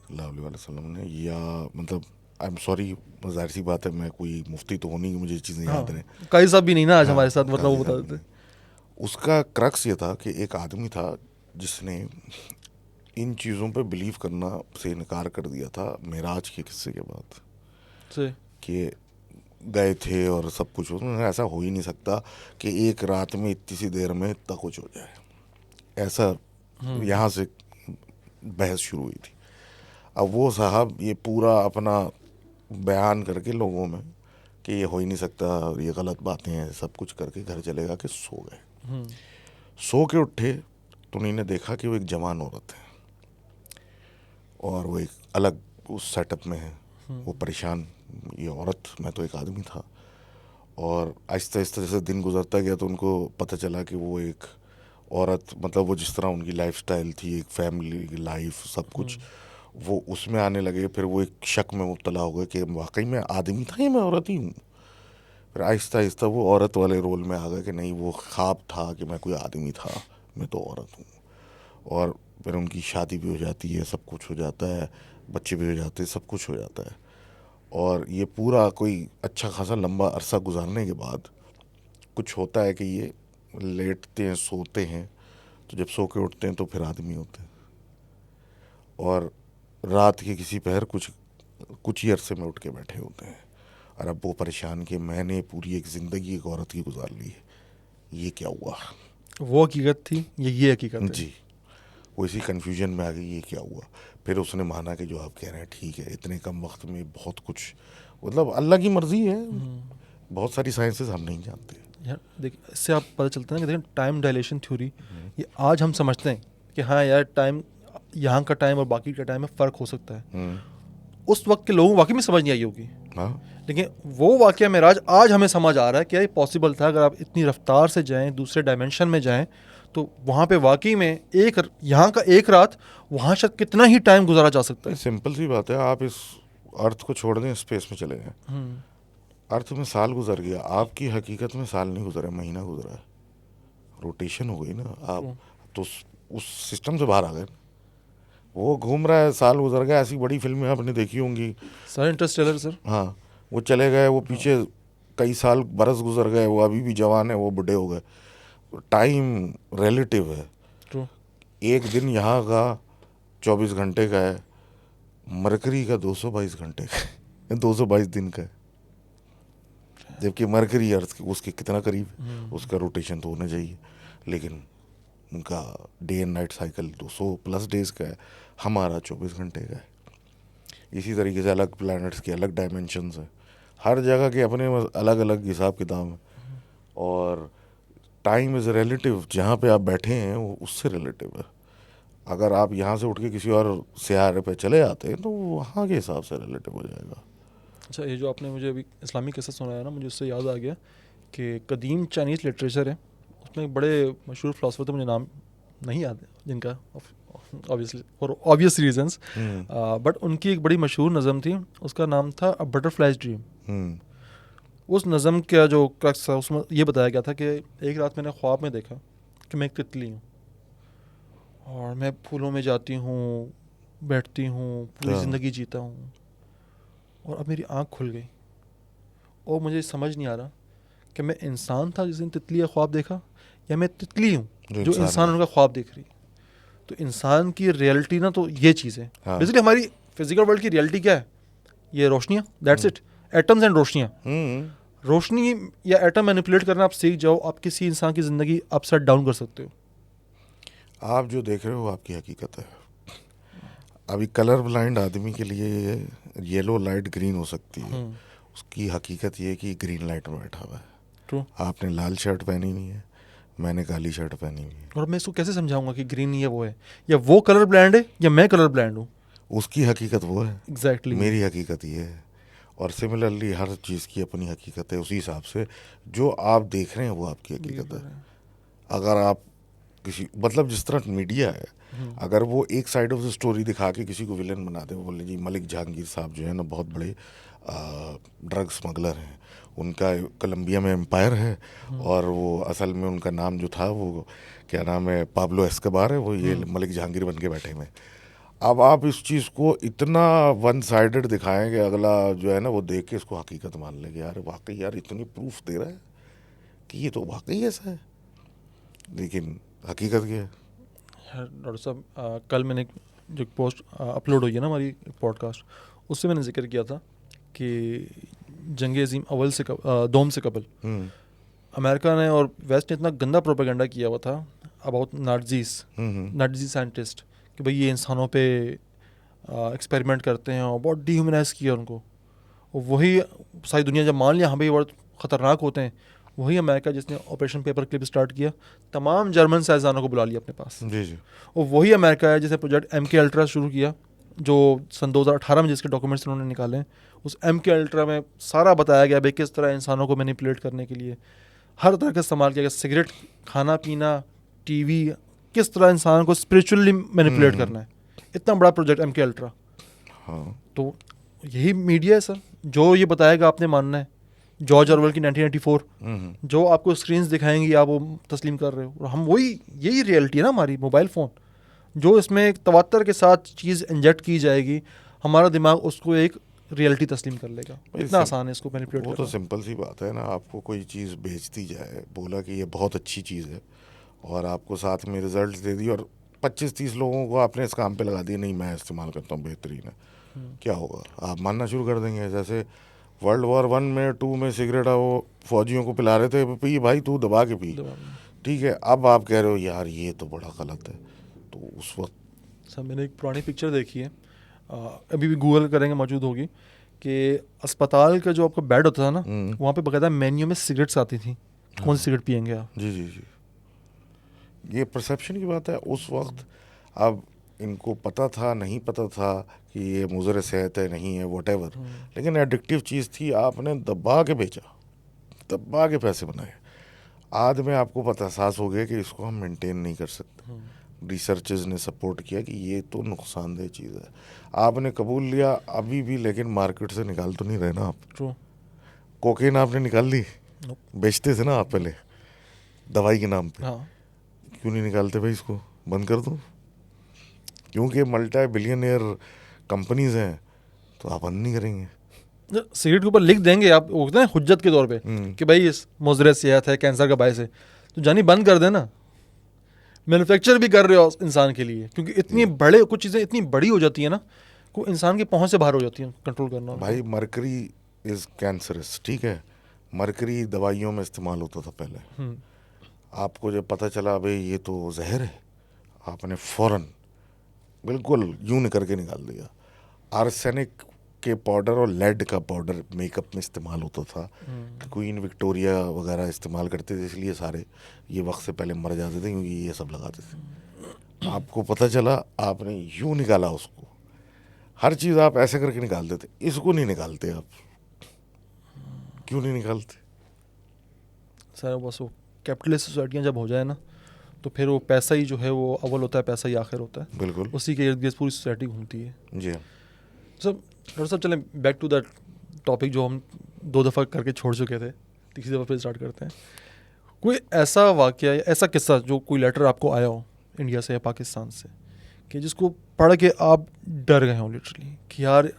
सल्लल्लाहु अलैहि वसल्लम ने, या मतलब आई एम सॉरी, जाहिर सी बात है मैं कोई मुफ्ती तो होनी कि मुझे ये चीज़ें याद रहे। काजी साहब भी नहीं ना आज हमारे साथ, मतलब वो बता देते। उसका क्रक्स ये था कि एक आदमी था जिसने इन चीज़ों पे बिलीव करना से इनकार कर दिया था मेराज के किस्से के बाद, कि गए थे और सब कुछ, ऐसा हो ही नहीं सकता कि एक रात में इतनी सी देर में इतना कुछ हो जाए, ऐसा यहाँ से बहस शुरू हुई थी। अब वो साहब ये पूरा अपना बयान करके लोगों में कि ये हो ही नहीं सकता, ये गलत बातें हैं, सब कुछ करके घर चलेगा कि सो गए। सो के उठे तो उन्होंने देखा कि वो एक जवान औरत है और वो एक अलग उस सेटअप में है, वो परेशान, ये औरत, मैं तो एक आदमी था। और आहिस्ता आहिस्ता जैसे दिन गुजरता गया तो उनको पता चला कि वो एक औरत, मतलब वो जिस तरह उनकी लाइफस्टाइल थी, एक फैमिली लाइफ, सब कुछ वो उसमें आने लगे। फिर वो एक शक में मुब्तला हो गए कि वाकई में आदमी था या मैं औरत ही हूँ। फिर आहिस्ता आहिस्ता वो औरत वाले रोल में आ गए कि नहीं, वो ख्वाब था कि मैं कोई आदमी था, मैं तो औरत हूँ। और फिर उनकी शादी भी हो जाती है, सब कुछ हो जाता है, बच्चे भी हो जाते हैं, सब कुछ हो जाता है। और ये पूरा कोई अच्छा खासा लंबा अरसा गुजारने के बाद कुछ होता है कि ये लेटते हैं, सोते हैं, तो जब सो के उठते हैं तो फिर आदमी होते हैं। और रात के किसी पहर कुछ ही अरसे में उठ के बैठे होते हैं। और अब वो परेशान कि मैंने पूरी एक ज़िंदगी एक औरत की गुजार ली है, ये क्या हुआ? वो हकीकत थी, ये हकीकत है। जी, वो इसी कन्फ्यूजन में आ गई, ये क्या हुआ? फिर उसने माना कि जो आप कह रहे हैं ठीक है, इतने कम वक्त में बहुत कुछ, मतलब अल्लाह की मर्जी है। बहुत सारी साइंसेस हम नहीं जानते यार। देखिए, इससे आप पता चलता है कि देखिए टाइम डायलेशन थ्योरी, ये आज हम समझते हैं कि हाँ यार टाइम, यहाँ का टाइम और बाकी का टाइम में फ़र्क हो सकता है। उस वक्त के लोगों को वाकई में समझ नहीं आई होगी। हाँ, लेकिन वो वाकया मेराज आज हमें समझ आ रहा है कि ये पॉसिबल था। अगर आप इतनी रफ्तार से जाएं, दूसरे डायमेंशन में जाएं, तो वहाँ पे वाकई में एक यहाँ का एक रात वहाँ शायद कितना ही टाइम गुजारा जा सकता है। सिंपल सी बात है, आप इस अर्थ को छोड़ दें, स्पेस में चले जाएं, अर्थ में साल गुजर गया, आपकी हकीकत में साल नहीं गुजरा, महीना गुजरा है, रोटेशन हो गई ना। आप तो उस सिस्टम से बाहर आ गए। वो घूम रहा है, साल गुजर गया। ऐसी बड़ी फिल्में आपने देखी होंगी। Sir Interstellar sir. हाँ, वो चले गए, वो पीछे कई साल बरस गुजर गए, वो अभी भी जवान है, वो बूढ़े हो गए। टाइम रिलेटिव है। ट्रू। एक दिन यहाँ का 24 घंटे का है, मरकरी का 222 घंटे का है, 222 दिन का है। जबकि मरकरी अर्थ उसके कितना करीब है, उसका रोटेशन तो होना चाहिए, लेकिन उनका day and night cycle 200+ days का है, हमारा 24 घंटे का है। इसी तरीके से अलग प्लैनेट्स के अलग डायमेंशंस हैं, हर जगह के अपने अलग अलग हिसाब किताब हैं। और टाइम इज़ रिलेटिव, जहाँ पे आप बैठे हैं वो उससे रिलेटिव है। अगर आप यहाँ से उठ के किसी और सियारे पे चले जाते हैं तो वहाँ के हिसाब से रिलेटिव हो जाएगा। अच्छा, ये जो आपने मुझे अभी इस्लामी किस्सा सुनाया ना, मुझे उससे याद आ गया कि कदीम चाइनीज़ लिटरेचर है, उसमें एक बड़े मशहूर फ़िलासफ़र थे, मुझे नाम नहीं याद है जिनका, obviously for obvious reasons, but उनकी एक बड़ी मशहूर नज़म थी, उसका नाम था अ बटरफ्लाइज ड्रीम। उस नज़म का जो क्रक्स था उसमें ये बताया गया था कि एक रात मैंने ख्वाब में देखा कि मैं एक तितली हूँ और मैं फूलों में जाती हूँ, बैठती हूँ, पूरी ज़िंदगी जीता हूँ, और अब मेरी आँख खुल गई और मुझे समझ नहीं आ रहा कि मैं इंसान था जिसने तितली का ख्वाब देखा, या मैं तितली हूँ जो इंसान उनका ख्वाब देख रही। तो इंसान की रियलिटी ना, तो ये चीज़ है बेसिकली। हमारी फिजिकल वर्ल्ड की रियलिटी क्या है? ये रोशनियाँ, दैट्स इट, एटम्स एंड रोशनियाँ। रोशनी या एटम मैनिपुलेट करना आप सीख जाओ, आप किसी इंसान की ज़िंदगी अपसाइड डाउन कर सकते हो। आप जो देख रहे हो आपकी हकीकत है। अभी कलर ब्लाइंड आदमी के लिए येलो लाइट ग्रीन हो सकती है, उसकी हकीकत ये है कि ग्रीन लाइट में बैठा हुआ है। ट्रू। आपने लाल शर्ट पहनी हुई है, मैंने काली शर्ट पहनी हुई है, और मैं इसको कैसे समझाऊंगा कि ग्रीन ये वो है, या वो कलर ब्लाइंड है या मैं कलर ब्लाइंड हूँ? उसकी हकीकत वो है, एग्जैक्टली मेरी हकीकत ये है। और सिमिलरली हर चीज़ की अपनी हकीकत है। उसी हिसाब से जो आप देख रहे हैं वो आपकी हकीकत है। अगर आप किसी मतलब जिस तरह मीडिया है, अगर वो एक साइड ऑफ द स्टोरी दिखा के किसी को विलन बना दे, बोले जी मलिक जहांगीर साहब जो है ना बहुत बड़े ड्रग स्मगलर हैं, उनका कोलंबिया में एम्पायर है, और वो असल में उनका नाम जो था वो क्या नाम है, पाब्लो एस्कोबार है, वो ये मलिक जहांगीर बन के बैठे हुए। अब आप इस चीज़ को इतना वन साइडेड दिखाएंगे, अगला जो है ना वो देख के इसको हकीकत मान लेंगे, यार वाकई यार इतनी प्रूफ दे रहा है कि ये तो वाकई ऐसा है, लेकिन हकीकत क्या है? डॉक्टर साहब, कल मैंने जो पोस्ट अपलोड हुई है ना हमारी पॉडकास्ट, उससे मैंने जिक्र किया था कि जंग अजीम अव्वल से दोम से कबल अमेरिका ने और वेस्ट ने इतना गंदा प्रोपेगेंडा किया हुआ था अबाउट नाज़ी साइंटिस्ट, कि भाई ये इंसानों पे एक्सपेरिमेंट करते हैं, और बहुत डिह्यूमनाइज किया उनको। और वही सारी दुनिया जब मान लिया हाँ भाई ये बहुत ख़तरनाक होते हैं, वही अमेरिका जिसने ऑपरेशन पेपर क्लिप स्टार्ट किया, तमाम जर्मन साइंसदानों को बुला लिया अपने पास। जी जी। और वही अमेरिका है जिसने प्रोजेक्ट MK अल्ट्रा शुरू किया, जो सन 2018 में जिसके डॉक्यूमेंट्स उन्होंने निकाले हैं। उस MK अल्ट्रा में सारा बताया गया भाई किस तरह इंसानों को मैनिपुलेट करने के लिए हर तरह का इस्तेमाल किया गया। सिगरेट, खाना पीना, टीवी, किस तरह इंसान को स्पिरिचुअली मैनिपुलेट करना है। इतना बड़ा प्रोजेक्ट MK अल्ट्रा। हाँ, तो यही मीडिया है सर, जो ये बताएगा आपने मानना है। जॉर्ज ऑरवेल की 1984 जो आपको स्क्रीन्स दिखाएंगी आप वो तस्लीम कर रहे हो, और हम वही, यही रियलिटी है ना हमारी। मोबाइल फ़ोन जो इसमें एक तवत्तर के साथ चीज़ इंजेक्ट की जाएगी, हमारा दिमाग उसको एक रियलिटी तस्लीम कर लेगा। इतना आसान है इसको मैनिपुलेट करना। वो तो सिंपल सी बात है ना, आपको कोई चीज़ बेचती जाए, बोला कि ये बहुत अच्छी चीज़ है, और आपको साथ में रिजल्ट दे दी, और 25-30 लोगों को आपने इस काम पे लगा दिया, नहीं मैं इस्तेमाल करता हूँ, बेहतरीन है, क्या होगा? आप मानना शुरू कर देंगे। जैसे वर्ल्ड वॉर 1 में 2 में सिगरेट वो फौजियों को पिला रहे थे, पी भाई तू दबा के पी, ठीक है। अब आप कह रहे हो यार ये तो बड़ा गलत है, तो उस वक्त सर मैंने एक पुरानी पिक्चर देखी है, अभी भी गूगल करेंगे मौजूद होगी, कि अस्पताल का जो आपका बेड होता था ना, वहाँ पे बकायदा मेन्यू में सिगरेट्स आती थी, कौन सी सिगरेट पियेंगे आप। जी जी जी, ये परसेप्शन की बात है उस वक्त। अब इनको पता था नहीं पता था कि ये मुज़र सेहत है नहीं है, वॉटेवर, लेकिन एडिक्टिव चीज़ थी, आपने दबा के बेचा, दबा के पैसे बनाए। आज में आपको पता एहसास हो गया कि इसको हम मेंटेन नहीं कर सकते। रिसर्चर्स ने सपोर्ट किया कि ये तो नुकसानदेह चीज़ है, आपने कबूल लिया अभी भी, लेकिन मार्केट से निकाल तो नहीं रहे ना आप। ट्रू। कोकेन आपने निकाल दी? Nope. बेचते थे ना आप पहले दवाई के नाम पे, हाँ, क्यों नहीं निकालते भाई? इसको बंद कर दो। क्योंकि मल्टी बिलियनियर कंपनीज हैं, तो आप बंद नहीं करेंगे। सिगरेट के ऊपर लिख देंगे आप, वो होता है हुज्जत के तौर पे कि भाई इस मुज़र सेहत है, कैंसर का बायस है, तो जानी बंद कर देना। मैन्युफैक्चर भी कर रहे हो इंसान के लिए, क्योंकि इतनी बड़े कुछ चीज़ें इतनी बड़ी हो जाती है ना, को इंसान की पहुंच से बाहर हो जाती है कंट्रोल करना उनको। भाई मरकरी इज कैंसरस, ठीक है? मरकरी दवाइयों में इस्तेमाल होता था पहले। हम्म, आपको जब पता चला भाई ये तो जहर है, आपने फौरन बिल्कुल यूं निकल के निकाल दिया। आर्सेनिक के पाउडर और लेड का पाउडर मेकअप में इस्तेमाल होता था। क्वीन विक्टोरिया वगैरह इस्तेमाल करते थे, इसलिए सारे ये वक्त से पहले मर जाते थे, क्योंकि ये सब लगाते थे। आपको पता चला, आपने यूं निकाला उसको। हर चीज़ आप ऐसे करके निकाल देते, इसको नहीं निकालते आप। क्यों नहीं निकालते? सारा बस वो कैपिटलिस्ट सोसाइटियाँ जब हो जाए ना, तो फिर वो पैसा ही जो है वो अव्वल होता है, पैसा ही आखिर होता है। बिल्कुल। उसी के इर्द गिर्द पूरी सोसाइटी घूमती है। जी हाँ। सब डॉक्टर साहब चलें बैक टू दैट टॉपिक जो हम 2 दफ़ा करके छोड़ चुके थे, तीसरी दफ़ा फिर स्टार्ट करते हैं। कोई ऐसा वाकया या ऐसा किस्सा जो कोई लेटर आपको आया हो इंडिया से या पाकिस्तान से, कि जिसको पढ़ के आप डर गए हो लिटरली कि यार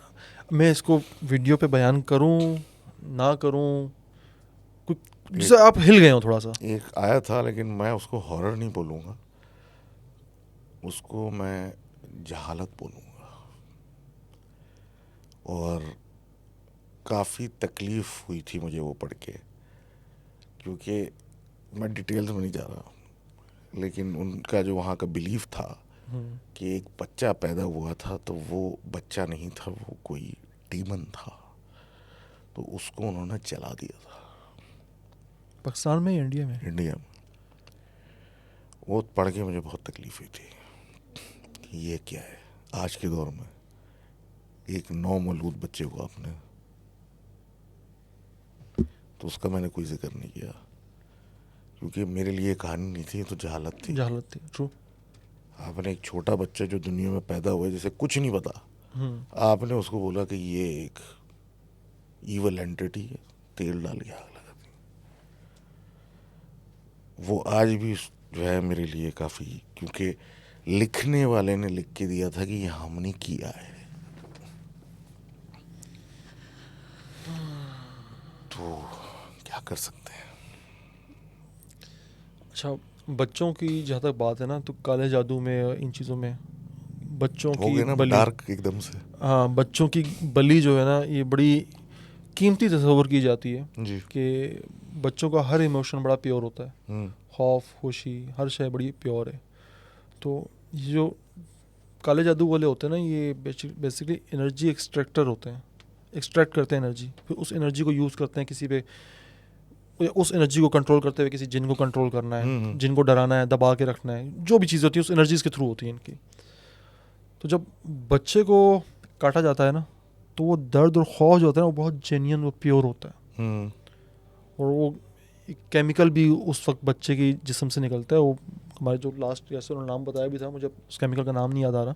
मैं इसको वीडियो पे बयान करूं ना करूं, कुछ जिससे आप हिल गए हो थोड़ा सा? एक आया था, लेकिन मैं उसको हॉरर नहीं बोलूँगा, उसको मैं जहालत बोलूँगा। और काफ़ी तकलीफ़ हुई थी मुझे वो पढ़ के, क्योंकि मैं डिटेल्स में नहीं जा रहा, लेकिन उनका जो वहाँ का बिलीफ था कि एक बच्चा पैदा हुआ था, तो वो बच्चा नहीं था, वो कोई डीमन था, तो उसको उन्होंने जला दिया था। पाकिस्तान में या इंडिया में? इंडिया में। वो पढ़ के मुझे बहुत तकलीफ हुई थी कि ये क्या है आज के दौर में, एक नौमौलूद बच्चे को आपने, तो उसका मैंने कोई जिक्र नहीं किया, क्योंकि मेरे लिए कहानी नहीं थी, तो जहालत थी। जहालत थी, ट्रू। आपने एक छोटा बच्चा जो दुनिया में पैदा हुआ है, जिसे कुछ नहीं पता, आपने उसको बोला कि ये एक ईवल एंटिटी है, तेल डाल के आग लगा दी। वो आज भी जो है मेरे लिए काफ़ी, क्योंकि लिखने वाले ने लिख के दिया था कि ये हमने किया है, तो क्या कर सकते हैं। अच्छा, बच्चों की जहाँ तक बात है ना, तो काले जादू में इन चीज़ों में बच्चों हो की गए ना बलि, डार्क एकदम से। हाँ बच्चों की बलि जो है ना, ये बड़ी कीमती तस्वर की जाती है जी। कि बच्चों का हर इमोशन बड़ा प्योर होता है, खौफ, खुशी, हर शय बड़ी प्योर है। तो ये जो काले जादू वाले होते हैं ना, ये बेसिकली एनर्जी एक्सट्रैक्टर होते हैं, एक्सट्रैक्ट करते हैं एनर्जी, फिर उस एनर्जी को यूज़ करते हैं किसी पे, उस एनर्जी को कंट्रोल करते हुए किसी जिन को कंट्रोल करना है, जिन को डराना है, दबा के रखना है, जो भी चीज़ होती है उस एनर्जीज के थ्रू होती है इनकी। तो जब बच्चे को काटा जाता है ना, तो वो दर्द और खौफ जो होता है ना, वो बहुत जेन्युइन, वो प्योर होता है। और वो केमिकल भी उस वक्त बच्चे की जिस्म से निकलता है। वो हमारे जो लास्ट जैसे उन्होंने नाम बताया भी था, मुझे उस केमिकल का नाम नहीं याद आ रहा,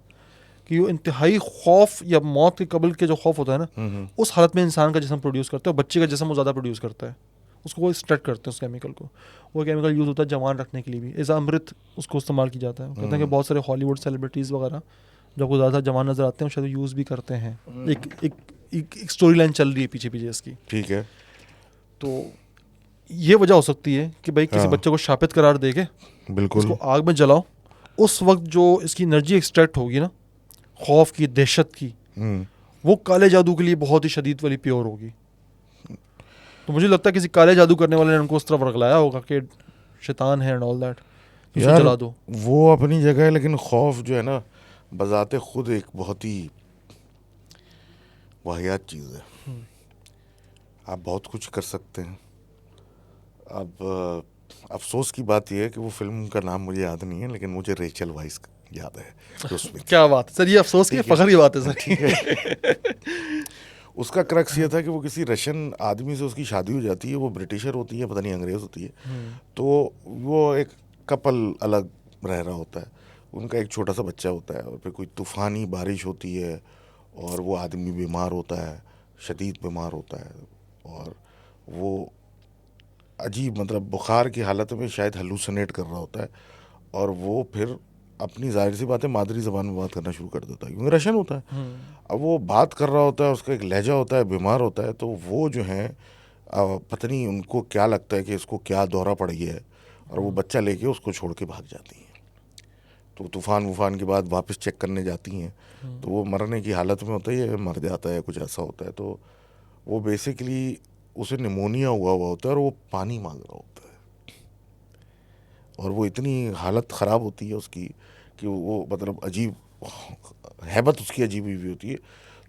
कि वो इंतहाई खौफ या मौत के कबल के जो खौफ होता है ना, उस हालत में इंसान का जिस्म प्रोड्यूस करता है, और बच्चे का जिस्म वो ज़्यादा प्रोड्यूस करता है, उसको वो एक्सट्रैक्ट करते हैं उस केमिकल को। वो केमिकल यूज़ होता है जवान रखने के लिए भी, एज अमृत उसको इस्तेमाल किया जाता है। कहते हैं कि बहुत सारे हॉलीवुड सेलिब्रिटीज़ वगैरह जो आपको ज़्यादा जवान नज़र आते हैं, शायद यूज़ भी करते हैं। एक स्टोरी लाइन चल रही है पीछे पीछे इसकी, ठीक है। तो ये वजह हो सकती है कि भाई किसी बच्चे को शापित करार दे के बिल्कुल इसको आग में जलाओ, उस वक्त जो इसकी एनर्जी एक्सट्रैक्ट होगी ना, खौफ की, दहशत की, वो काले जादू के लिए बहुत ही शदीद वाली प्योर होगी। तो मुझे लगता है किसी काले जादू करने वाले ने उनको उस तरफ रगलाया होगा कि शैतान है एंड ऑल दैट, यार जला दो। वो अपनी जगह है, लेकिन खौफ जो है ना, बजाते खुद एक बहुत ही वाहियात चीज़ है। आप बहुत कुछ कर सकते हैं। अब अफसोस की बात यह है कि वो फिल्म का नाम मुझे याद नहीं है, लेकिन मुझे रेचल वाइस याद है जो उसमें थी। क्या बात है सर, ये अफसोस की फखर की बात है सर। ठीक है। उसका क्रक्स ये था कि वो किसी रशियन आदमी से उसकी शादी हो जाती है, वो ब्रिटिशर होती है, पता नहीं अंग्रेज़ होती है, तो वो एक कपल अलग रह रहा होता है, उनका एक छोटा सा बच्चा होता है, और फिर कोई तूफ़ानी बारिश होती है और वो आदमी बीमार होता है, शदीद बीमार होता है, और वो अजीब मतलब बुखार की हालत में शायद हेलुसिनेट कर रहा होता है, और वो फिर अपनी जाहिर सी बात है मादरी ज़बान में बात करना शुरू कर देता है, क्योंकि रशियन होता है। अब वो बात कर रहा होता है, उसका एक लहजा होता है, बीमार होता है, तो वो जो है पता नहीं उनको क्या लगता है कि इसको क्या दौरा पड़ गया है, और वो बच्चा लेके उसको छोड़ के भाग जाती हैं। तो तूफ़ान वूफ़ान के बाद वापस चेक करने जाती हैं, तो वो मरने की हालत में होता है, मर जाता है, कुछ ऐसा होता है। तो वो बेसिकली उसे निमोनिया हुआ होता है, और वो पानी मांग रहा होता है, और वो इतनी हालत ख़राब होती है उसकी कि वो मतलब अजीब हैबत उसकी अजीब भी होती है।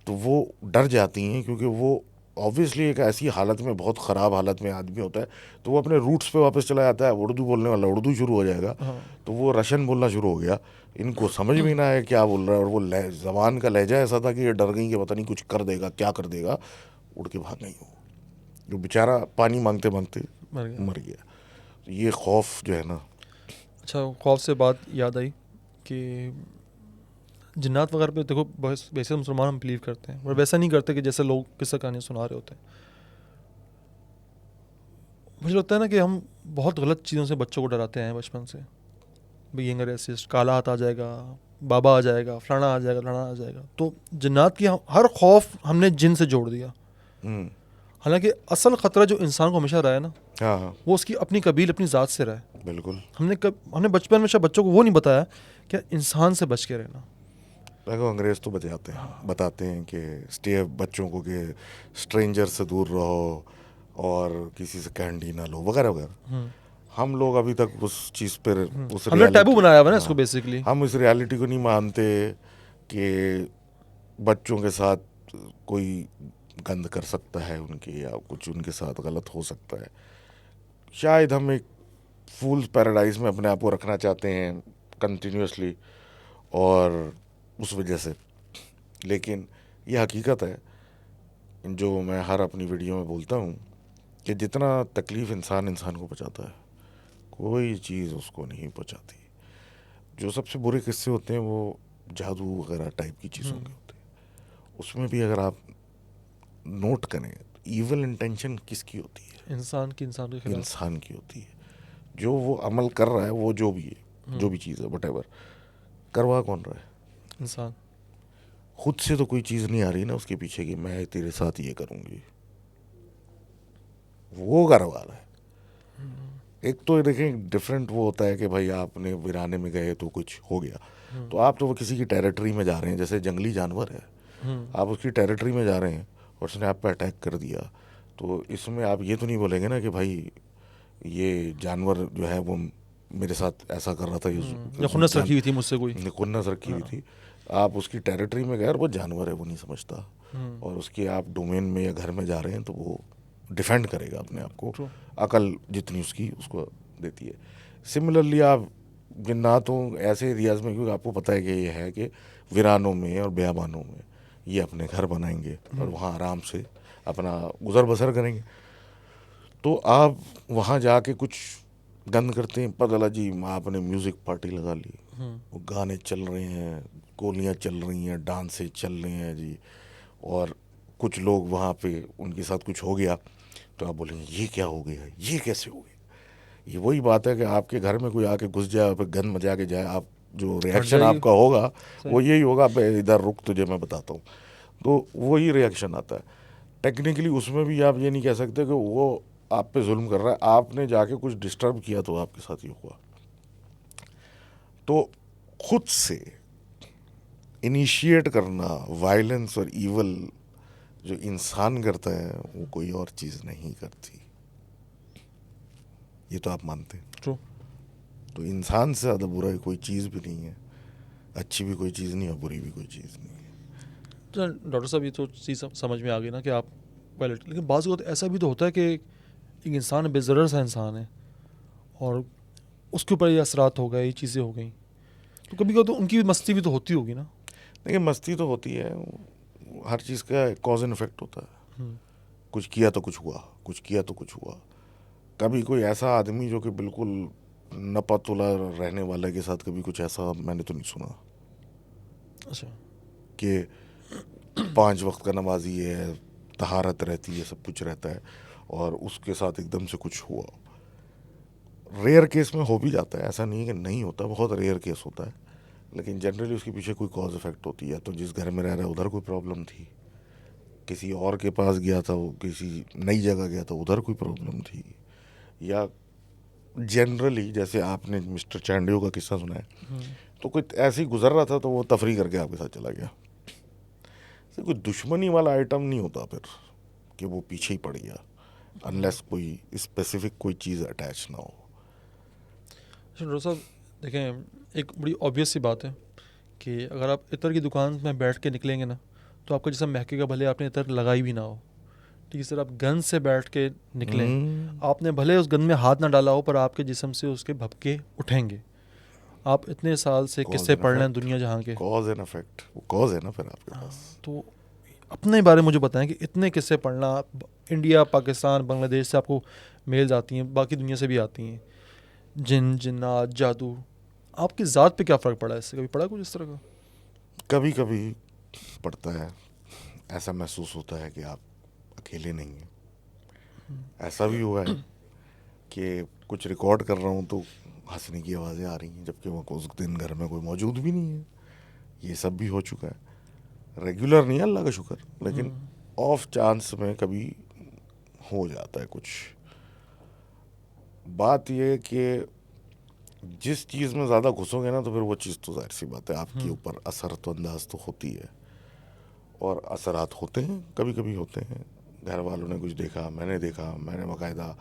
तो वो डर जाती हैं, क्योंकि वो ऑब्वियसली एक ऐसी हालत में, बहुत ख़राब हालत में आदमी होता है, तो वो अपने रूट्स पे वापस चला जाता है। उर्दू बोलने वाला उर्दू शुरू हो जाएगा, तो वो रशियन बोलना शुरू हो गया। इनको समझ में ना आया क्या बोल रहा है, और वो ज़बान का लहजा ऐसा था कि ये डर गई कि पता नहीं कुछ कर देगा, क्या कर देगा, उड़ के भाग गई वो, जो बेचारा पानी मांगते मांगते मर गया। तो ये खौफ जो है ना। अच्छा, खौफ से बात याद आई कि जिन्नात वगैरह पे देखो, वैसे मुसलमान हम बिलीव करते हैं, और वैसा नहीं करते कि जैसे लोग किस्सा कहानी सुना रहे होते हैं। मुझे लगता है ना कि हम बहुत गलत चीज़ों से बच्चों को डराते हैं बचपन से। बीइंग रेसिस्ट, काला हाथ आ जाएगा, बाबा आ जाएगा, फलाना आ जाएगा, फलाना आ जाएगा। तो जिन्नात की हर खौफ हमने जिन से जोड़ दिया। हालांकि असल ख़तरा जो इंसान को हमेशा रहा है ना, हाँ हाँ वो उसकी अपनी कबील, अपनी ज़ात से रहा है। बिल्कुल। हमने बचपन में शायद बच्चों को वो नहीं बताया कि इंसान से बच के रहना। देखो अंग्रेज़ तो बचाते हैं, बताते हैं कि स्टे बच्चों को कि स्ट्रेंजर से दूर रहो, और किसी से कैंडी ना लो, वगैरह वगैरह। हम लोग अभी तक उस चीज़ पर, उस हमने टैबू रियलिटी, बनाया हुआ है ना इसको हाँ, बेसिकली। हम इस रियलिटी को नहीं मानते कि बच्चों के साथ कोई गंद कर सकता है उनकी, या कुछ उनके साथ गलत हो सकता है। शायद हम एक फूल्स पैराडाइज में अपने आप को रखना चाहते हैं कंटिन्यूसली, और उस वजह से। लेकिन ये हकीकत है, जो मैं हर अपनी वीडियो में बोलता हूँ, कि जितना तकलीफ़ इंसान इंसान को पहुँचाता है, कोई चीज़ उसको नहीं पहुँचाती। जो सबसे बुरे किस्से होते हैं वो जादू वगैरह टाइप की चीज़ों के होते हैं। उसमें भी अगर आप नोट करें, ईवल इंटेंशन किसकी होती है? इंसान के खिलाफ। इंसान की होती है। जो वो अमल कर रहा है, वो जो भी है, जो भी चीज़ है, वट एवर, करवा कौन रहा है? इंसान। खुद से तो कोई चीज़ नहीं आ रही ना उसके पीछे कि मैं तेरे साथ ये करूँगी, वो करवा रहा है। एक तो देखें डिफरेंट वो होता है कि भाई आपने वीराने में गए तो कुछ हो गया, तो आप तो वो किसी की टेरिटरी में जा रहे हैं, जैसे जंगली जानवर है, आप उसकी टेरिटरी में जा रहे हैं और उसने आप पे अटैक कर दिया। तो इसमें आप ये तो नहीं बोलेंगे ना कि भाई ये जानवर जो है वो मेरे साथ ऐसा कर रहा था, या खुन्नस रखी हुई थी मुझसे कोई। खुन्नस रखी हुई थी। आप उसकी टेरिटरी में गए और वो जानवर है, वो नहीं समझता, और उसके आप डोमेन में या घर में जा रहे हैं, तो वो डिफेंड करेगा अपने आप को, अकल जितनी उसकी उसको देती है। सिमिलरली आप जिन्नातों ऐसे एरियाज़ में, क्योंकि आपको पता है कि ये है कि वीरानों में और बेयाबानों में ये अपने घर बनाएंगे और वहाँ आराम से अपना गुजर बसर करेंगे। तो आप वहाँ जाके कुछ गंद करते हैं, पता लगा जी आपने म्यूज़िक पार्टी लगा ली, वो गाने चल रहे हैं, गोलियाँ चल रही हैं, डांसें चल रही हैं जी, और कुछ लोग वहाँ पे उनके साथ कुछ हो गया, तो आप बोलेंगे ये क्या हो गया, ये कैसे हो गया। ये वही बात है कि आपके घर में कोई आके घुस जाए और फिर गंद मचा के जाए, आप जो रिएक्शन आपका होगा वो यही होगा, इधर रुक तुझे मैं बताता हूँ। तो वही रिएक्शन आता है। टेक्निकली उसमें भी आप ये नहीं कह सकते कि वो आप पे जुल्म कर रहा है, आपने जाके कुछ डिस्टर्ब किया तो आपके साथ ये हुआ। तो खुद से इनिशिएट करना वायलेंस और ईवल जो इंसान करता है, वो कोई और चीज़ नहीं करती। ये तो आप मानते हैं। ट्रू। तो इंसान से ज़्यादा बुरा कोई चीज़ भी नहीं है, अच्छी भी कोई चीज़ नहीं है, बुरी भी कोई चीज़ नहीं है। तो डॉक्टर साहब, ये तो चीज़ समझ में आ गई ना कि आप वायलेट, लेकिन बाज़ वक्त ऐसा भी तो होता है कि एक इंसान बेज़रर सा इंसान है और उसके ऊपर ये असरात हो गए, ये चीज़ें हो गई, तो कभी कभी तो उनकी भी मस्ती भी तो होती होगी ना। देखिए मस्ती तो होती है, हर चीज़ का कॉज एंड इफेक्ट होता है। कुछ किया तो कुछ हुआ, कुछ किया तो कुछ हुआ। कभी कोई ऐसा आदमी जो कि बिल्कुल नपतुला रहने वाले के साथ कभी कुछ ऐसा मैंने तो नहीं सुना अच्छा। कि 5 वक्त का नमाजी है, तहारत रहती है, सब कुछ रहता है, और उसके साथ एकदम से कुछ हुआ। रेयर केस में हो भी जाता है, ऐसा नहीं है कि नहीं होता, बहुत रेयर केस होता है, लेकिन जनरली उसके पीछे कोई कॉज इफेक्ट होती है। तो जिस घर में रह रहा है उधर कोई प्रॉब्लम थी, किसी और के पास गया था, वो किसी नई जगह गया था, उधर कोई प्रॉब्लम थी, या जनरली जैसे आपने मिस्टर चांडियो का किस्सा सुना है, तो कोई ऐसे ही गुजर रहा था तो वो तफरी करके आपके साथ चला गया। तो कोई दुश्मनी वाला आइटम नहीं होता फिर कि वो पीछे ही पड़ गया, अनलेस कोई स्पेसिफिक कोई चीज़ अटैच ना हो। डॉक्टर साहब देखें, एक बड़ी ऑब्वियस सी बात है कि अगर आप इतर की दुकान में बैठ के निकलेंगे ना, तो आपका जैसा महकेगा, भले आपने इतर लगाई भी ना हो। ठीक है सर, आप गन से बैठ के निकलें, आपने भले उस गन में हाथ ना डाला हो, पर आपके जिस्म से उसके भपके उठेंगे। आप इतने साल से किस्से पढ़ रहे हैं दुनिया जहाँ के, कॉज एंड इफेक्ट, वो कॉज है ना फिर आपके पास। तो अपने बारे में मुझे बताएं कि इतने किस्से पढ़ना, इंडिया, पाकिस्तान, बांग्लादेश से आपको मेल्स आती हैं, बाकी दुनिया से भी आती हैं, जिन, जिन्नात, जादू, आपकी ज़ात पे क्या फ़र्क पड़ा है इससे? कभी पड़ा कुछ इस तरह का? कभी कभी पड़ता है, ऐसा महसूस होता है कि आप अकेले नहीं हैं। ऐसा भी हुआ है कि कुछ रिकॉर्ड कर रहा हूँ तो हंसने की आवाज़ें आ रही हैं, जबकि वो उस दिन घर में कोई मौजूद भी नहीं है। ये सब भी हो चुका है। रेगुलर नहीं है, अल्लाह का शुक्र, लेकिन ऑफ चांस में कभी हो जाता है कुछ। बात ये कि जिस चीज़ में ज़्यादा घुसोगे ना, तो फिर वो चीज़ तो जाहिर सी बात है आपके ऊपर असर तो अंदाज तो होती है, और असरात होते हैं, कभी कभी होते हैं। घर वालों ने कुछ देखा, मैंने देखा, मैंने बाकायदा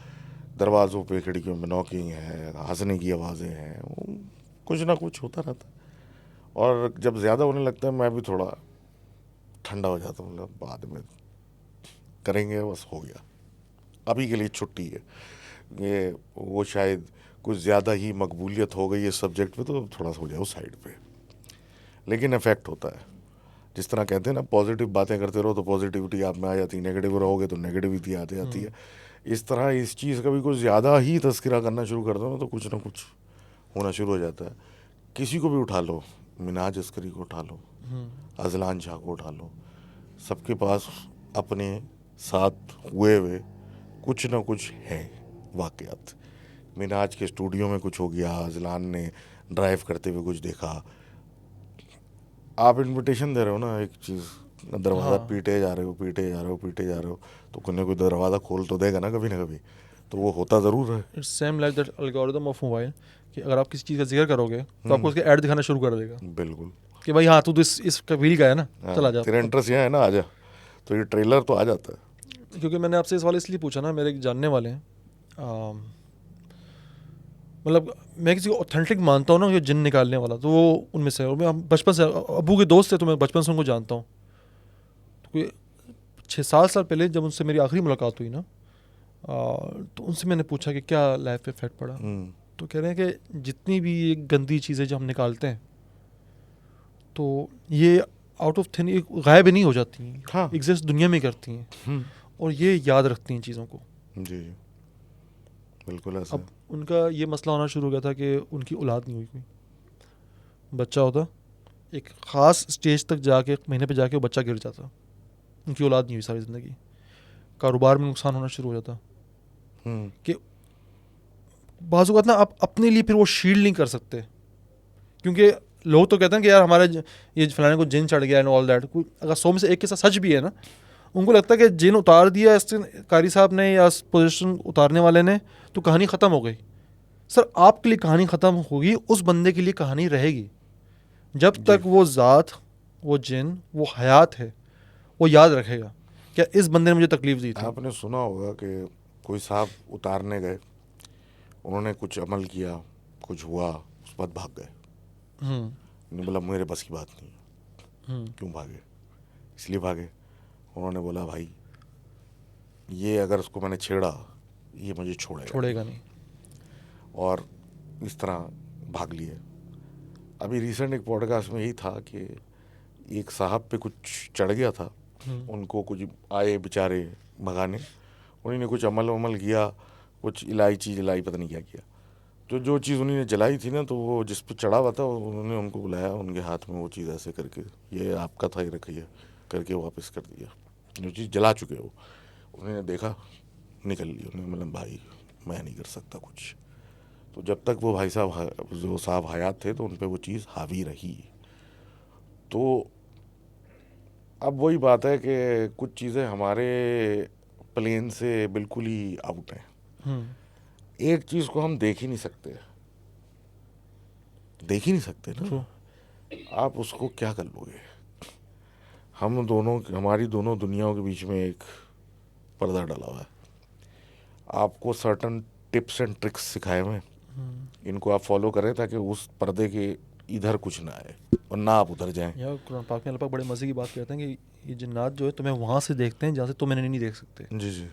दरवाज़ों पे, खिड़कियों में नॉकिंग है, हंसने की आवाज़ें हैं, कुछ ना कुछ होता रहता है। और जब ज़्यादा होने लगता है मैं भी थोड़ा ठंडा हो जाता हूँ, मतलब बाद में करेंगे, बस हो गया, अभी के लिए छुट्टी है। ये वो शायद कुछ ज़्यादा ही मकबूलियत हो गई इस सब्जेक्ट पे, तो थोड़ा सा हो जाओ साइड पे, लेकिन इफेक्ट होता है। जिस तरह कहते हैं ना, पॉजिटिव बातें करते रहो तो पॉजिटिविटी आप में आ जाती है, नेगेटिव रहोगे तो नेगेटिविटी आती जाती है। इस तरह इस चीज़ का भी कुछ ज़्यादा ही तस्करा करना शुरू कर दो ना, तो कुछ ना कुछ होना शुरू हो जाता है। किसी को भी उठा लो, मिनाज अस्करी को उठा लो, अजलान शाह को उठा लो, सबके पास अपने साथ हुए कुछ ना कुछ है वाक़यात। मिनाज के स्टूडियो में कुछ हो गया, अजलान ने ड्राइव करते हुए कुछ देखा। आप इनविटेशन दे रहे हो ना एक चीज़, दरवाज़ा पीटे जा रहे हो, तो कोई ना कोई दरवाज़ा खोल तो देगा ना कभी, तो वो होता ज़रूर है। It's same like that algorithm of mobile, कि अगर आप किसी चीज़ का जिक्र करोगे तो आपको उसके ऐड दिखाना शुरू कर देगा। बिल्कुल, कि भाई हाँ, तू तो इस कबील का है ना, चला जा। तेरा इंटरेस्ट यहाँ है ना, आ जा, तो ये ट्रेलर तो आ जाता है। क्योंकि मैंने आपसे इस सवाल इसलिए पूछा ना, मेरे एक जानने वाले हैं, मतलब मैं किसी को ऑथेंटिक मानता हूँ ना, ये जिन निकालने वाला, तो वो उनमें से, और मैं बचपन से अबू के दोस्त थे, तो मैं बचपन से उनको जानता हूँ। तो कोई 6-7 साल पहले जब उनसे मेरी आखिरी मुलाकात हुई ना, तो उनसे मैंने पूछा कि क्या लाइफ पे इफेक्ट पड़ा। तो कह रहे हैं कि जितनी भी ये गंदी चीज़ें जो हम निकालते हैं, तो ये आउट ऑफ थिन गायब नहीं हो जाती हैं, हाँ, एग्जिस्ट दुनिया में करती हैं, और ये याद रखती हैं चीज़ों को। जी बिल्कुल ऐसा। अब उनका ये मसला होना शुरू हो गया था कि उनकी औलाद नहीं हुई, कोई बच्चा होता, एक ख़ास स्टेज तक जाके, एक महीने पे जाके वो बच्चा गिर जाता, उनकी औलाद नहीं हुई सारी ज़िंदगी। कारोबार में नुकसान होना शुरू हो जाता कि बाज़ औक़ात ना आप अपने लिए फिर वो शील्ड नहीं कर सकते, क्योंकि लोग तो कहते हैं कि यार हमारे ये फलाने को जिन चढ़ गया एंड ऑल दैट। कोई अगर 100 में से एक के साथ सच भी है ना, उनको लगता है कि जिन उतार दिया इससे कारी साहब ने या पोजीशन उतारने वाले ने, तो कहानी ख़त्म हो गई। सर, आपके लिए कहानी ख़त्म होगी, उस बंदे के लिए कहानी रहेगी। जब तक वो ज़ात, वो जिन, वो हयात है, वो याद रखेगा क्या इस बंदे ने मुझे तकलीफ़ दी थी। आपने सुना होगा कि कोई साहब उतारने गए, उन्होंने कुछ अमल किया, कुछ हुआ, उस बाद भाग गए। नहीं बोला मेरे बस की बात नहीं। क्यों भागे? इसलिए भागे, उन्होंने बोला भाई ये अगर उसको मैंने छेड़ा, ये मुझे छोड़ेगा नहीं। और इस तरह भाग लिए। अभी रिसेंट एक पॉडकास्ट में यही था कि एक साहब पे कुछ चढ़ गया था, उनको कुछ आए बेचारे भगाने, उन्होंने कुछ अमल किया, कुछ इलायची जलाई, पता नहीं क्या किया, तो जो चीज़ उन्होंने जलाई थी ना, तो वो जिस पे चढ़ा हुआ था, उन्होंने उनको बुलाया, उनके हाथ में वो चीज़ ऐसे करके, ये आपका था, ये रखिए करके वापस कर दिया, जो चीज़ जला चुके हो। उन्होंने देखा निकल ली उन्हें, मतलब भाई मैं नहीं कर सकता कुछ। तो जब तक वो भाई साहब जो साहब हयात थे तो उन पे वो चीज़ हावी रही। तो अब वही बात है कि कुछ चीज़ें हमारे प्लेन से बिल्कुल ही आउट हैं। एक चीज़ को हम देख ही नहीं सकते, देख ही नहीं सकते ना, True. आप उसको क्या कर लोगे। हम दोनों, हमारी दोनों दुनियाओं के बीच में एक पर्दा डला हुआ है। आपको सर्टन टिप्स एंड ट्रिक्स सिखाए हुए हैं, इनको आप फॉलो करें ताकि उस पर्दे के इधर कुछ ना आए और ना आप उधर जाएं। यार कुरान पाक में अल्लाह पाक बड़े मज़े की बात कहते हैं कि ये जिन्नात जो है तुम्हें वहाँ से देखते हैं जहाँ से तुम इन्हें नहीं देख सकते। जी जी।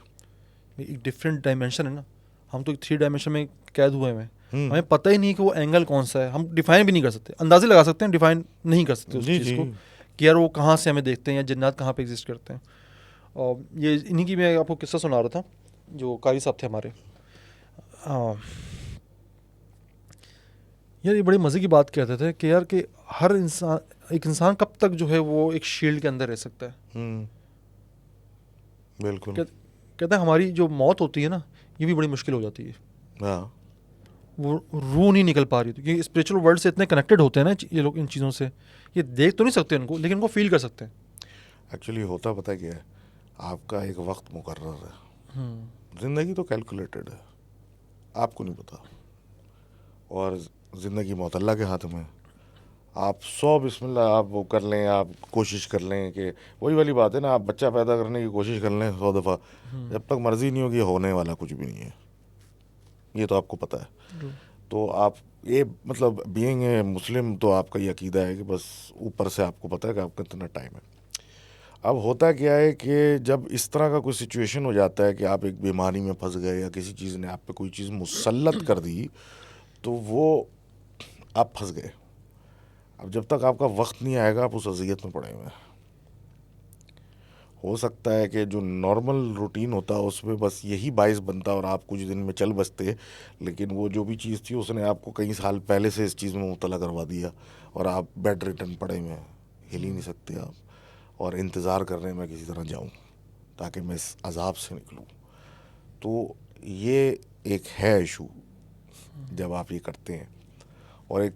एक डिफरेंट डायमेंशन है ना, हम तो 3 डायमेंशन में कैद हुए हैं, हम्म। हमें पता ही नहीं कि वो एंगल कौन सा है, हम डिफाइन भी नहीं कर सकते, अंदाजे लगा सकते हैं, डिफाइन नहीं कर सकते उस जी चीज़ जी। को कि यार वो कहाँ से हमें देखते हैं या जिन्नात कहाँ पे एग्जिस्ट करते हैं। और ये इन्हीं की मैं आपको किस्सा सुना रहा था, जो कारी साहब थे हमारे। यार ये बड़ी मज़े की बात कहते थे कि यार कि हर इंसान, एक इंसान कब तक जो है वो एक शील्ड के अंदर रह सकता है। बिल्कुल। कहते हैं हमारी जो मौत होती है ना, ये भी बड़ी मुश्किल हो जाती है। हाँ। वो रूह नहीं निकल पा रही थी, क्योंकि स्पिरिचुअल वर्ल्ड से इतने कनेक्टेड होते हैं ना ये लोग इन चीज़ों से, ये देख तो नहीं सकते उनको, लेकिन उनको फील कर सकते हैं। एक्चुअली होता पता क्या है, आपका एक वक्त मुकर्रर है, ज़िंदगी तो कैलकुलेटेड है, आपको नहीं पता। और ज़िंदगी मौत अल्लाह के हाथ में है। आप 100 बिस्मिल्लाह आप वो कर लें, आप कोशिश कर लें कि वही वाली बात है ना, आप बच्चा पैदा करने की कोशिश कर लें 100 दफ़ा, जब तक मर्ज़ी नहीं होगी होने वाला कुछ भी नहीं है, ये तो आपको पता है। तो आप ये मतलब बीइंग ए मुस्लिम, तो आपका ये अकीदा है कि बस ऊपर से आपको पता है कि आपका इतना टाइम है। अब होता क्या है कि जब इस तरह का कोई सिचुएशन हो जाता है कि आप एक बीमारी में फंस गए या किसी चीज़ ने आप पे कोई चीज़ मुसल्लत कर दी, तो वो आप फंस गए। अब जब तक आपका वक्त नहीं आएगा आप उस अज़ियत में पड़े हुए हैं। हो सकता है कि जो नॉर्मल रूटीन होता है उसमें बस यही बाइस बनता और आप कुछ दिन में चल बसते, लेकिन वो जो भी चीज़ थी उसने आपको कई साल पहले से इस चीज़ में मुब्तला करवा दिया और आप बेड रिटर्न पड़े हुए हैं, हिल ही नहीं सकते आप, और इंतज़ार कर रहे हैं मैं किसी तरह जाऊं ताकि मैं इस अजाब से निकलूं। तो ये एक है इशू जब आप ये करते हैं। और एक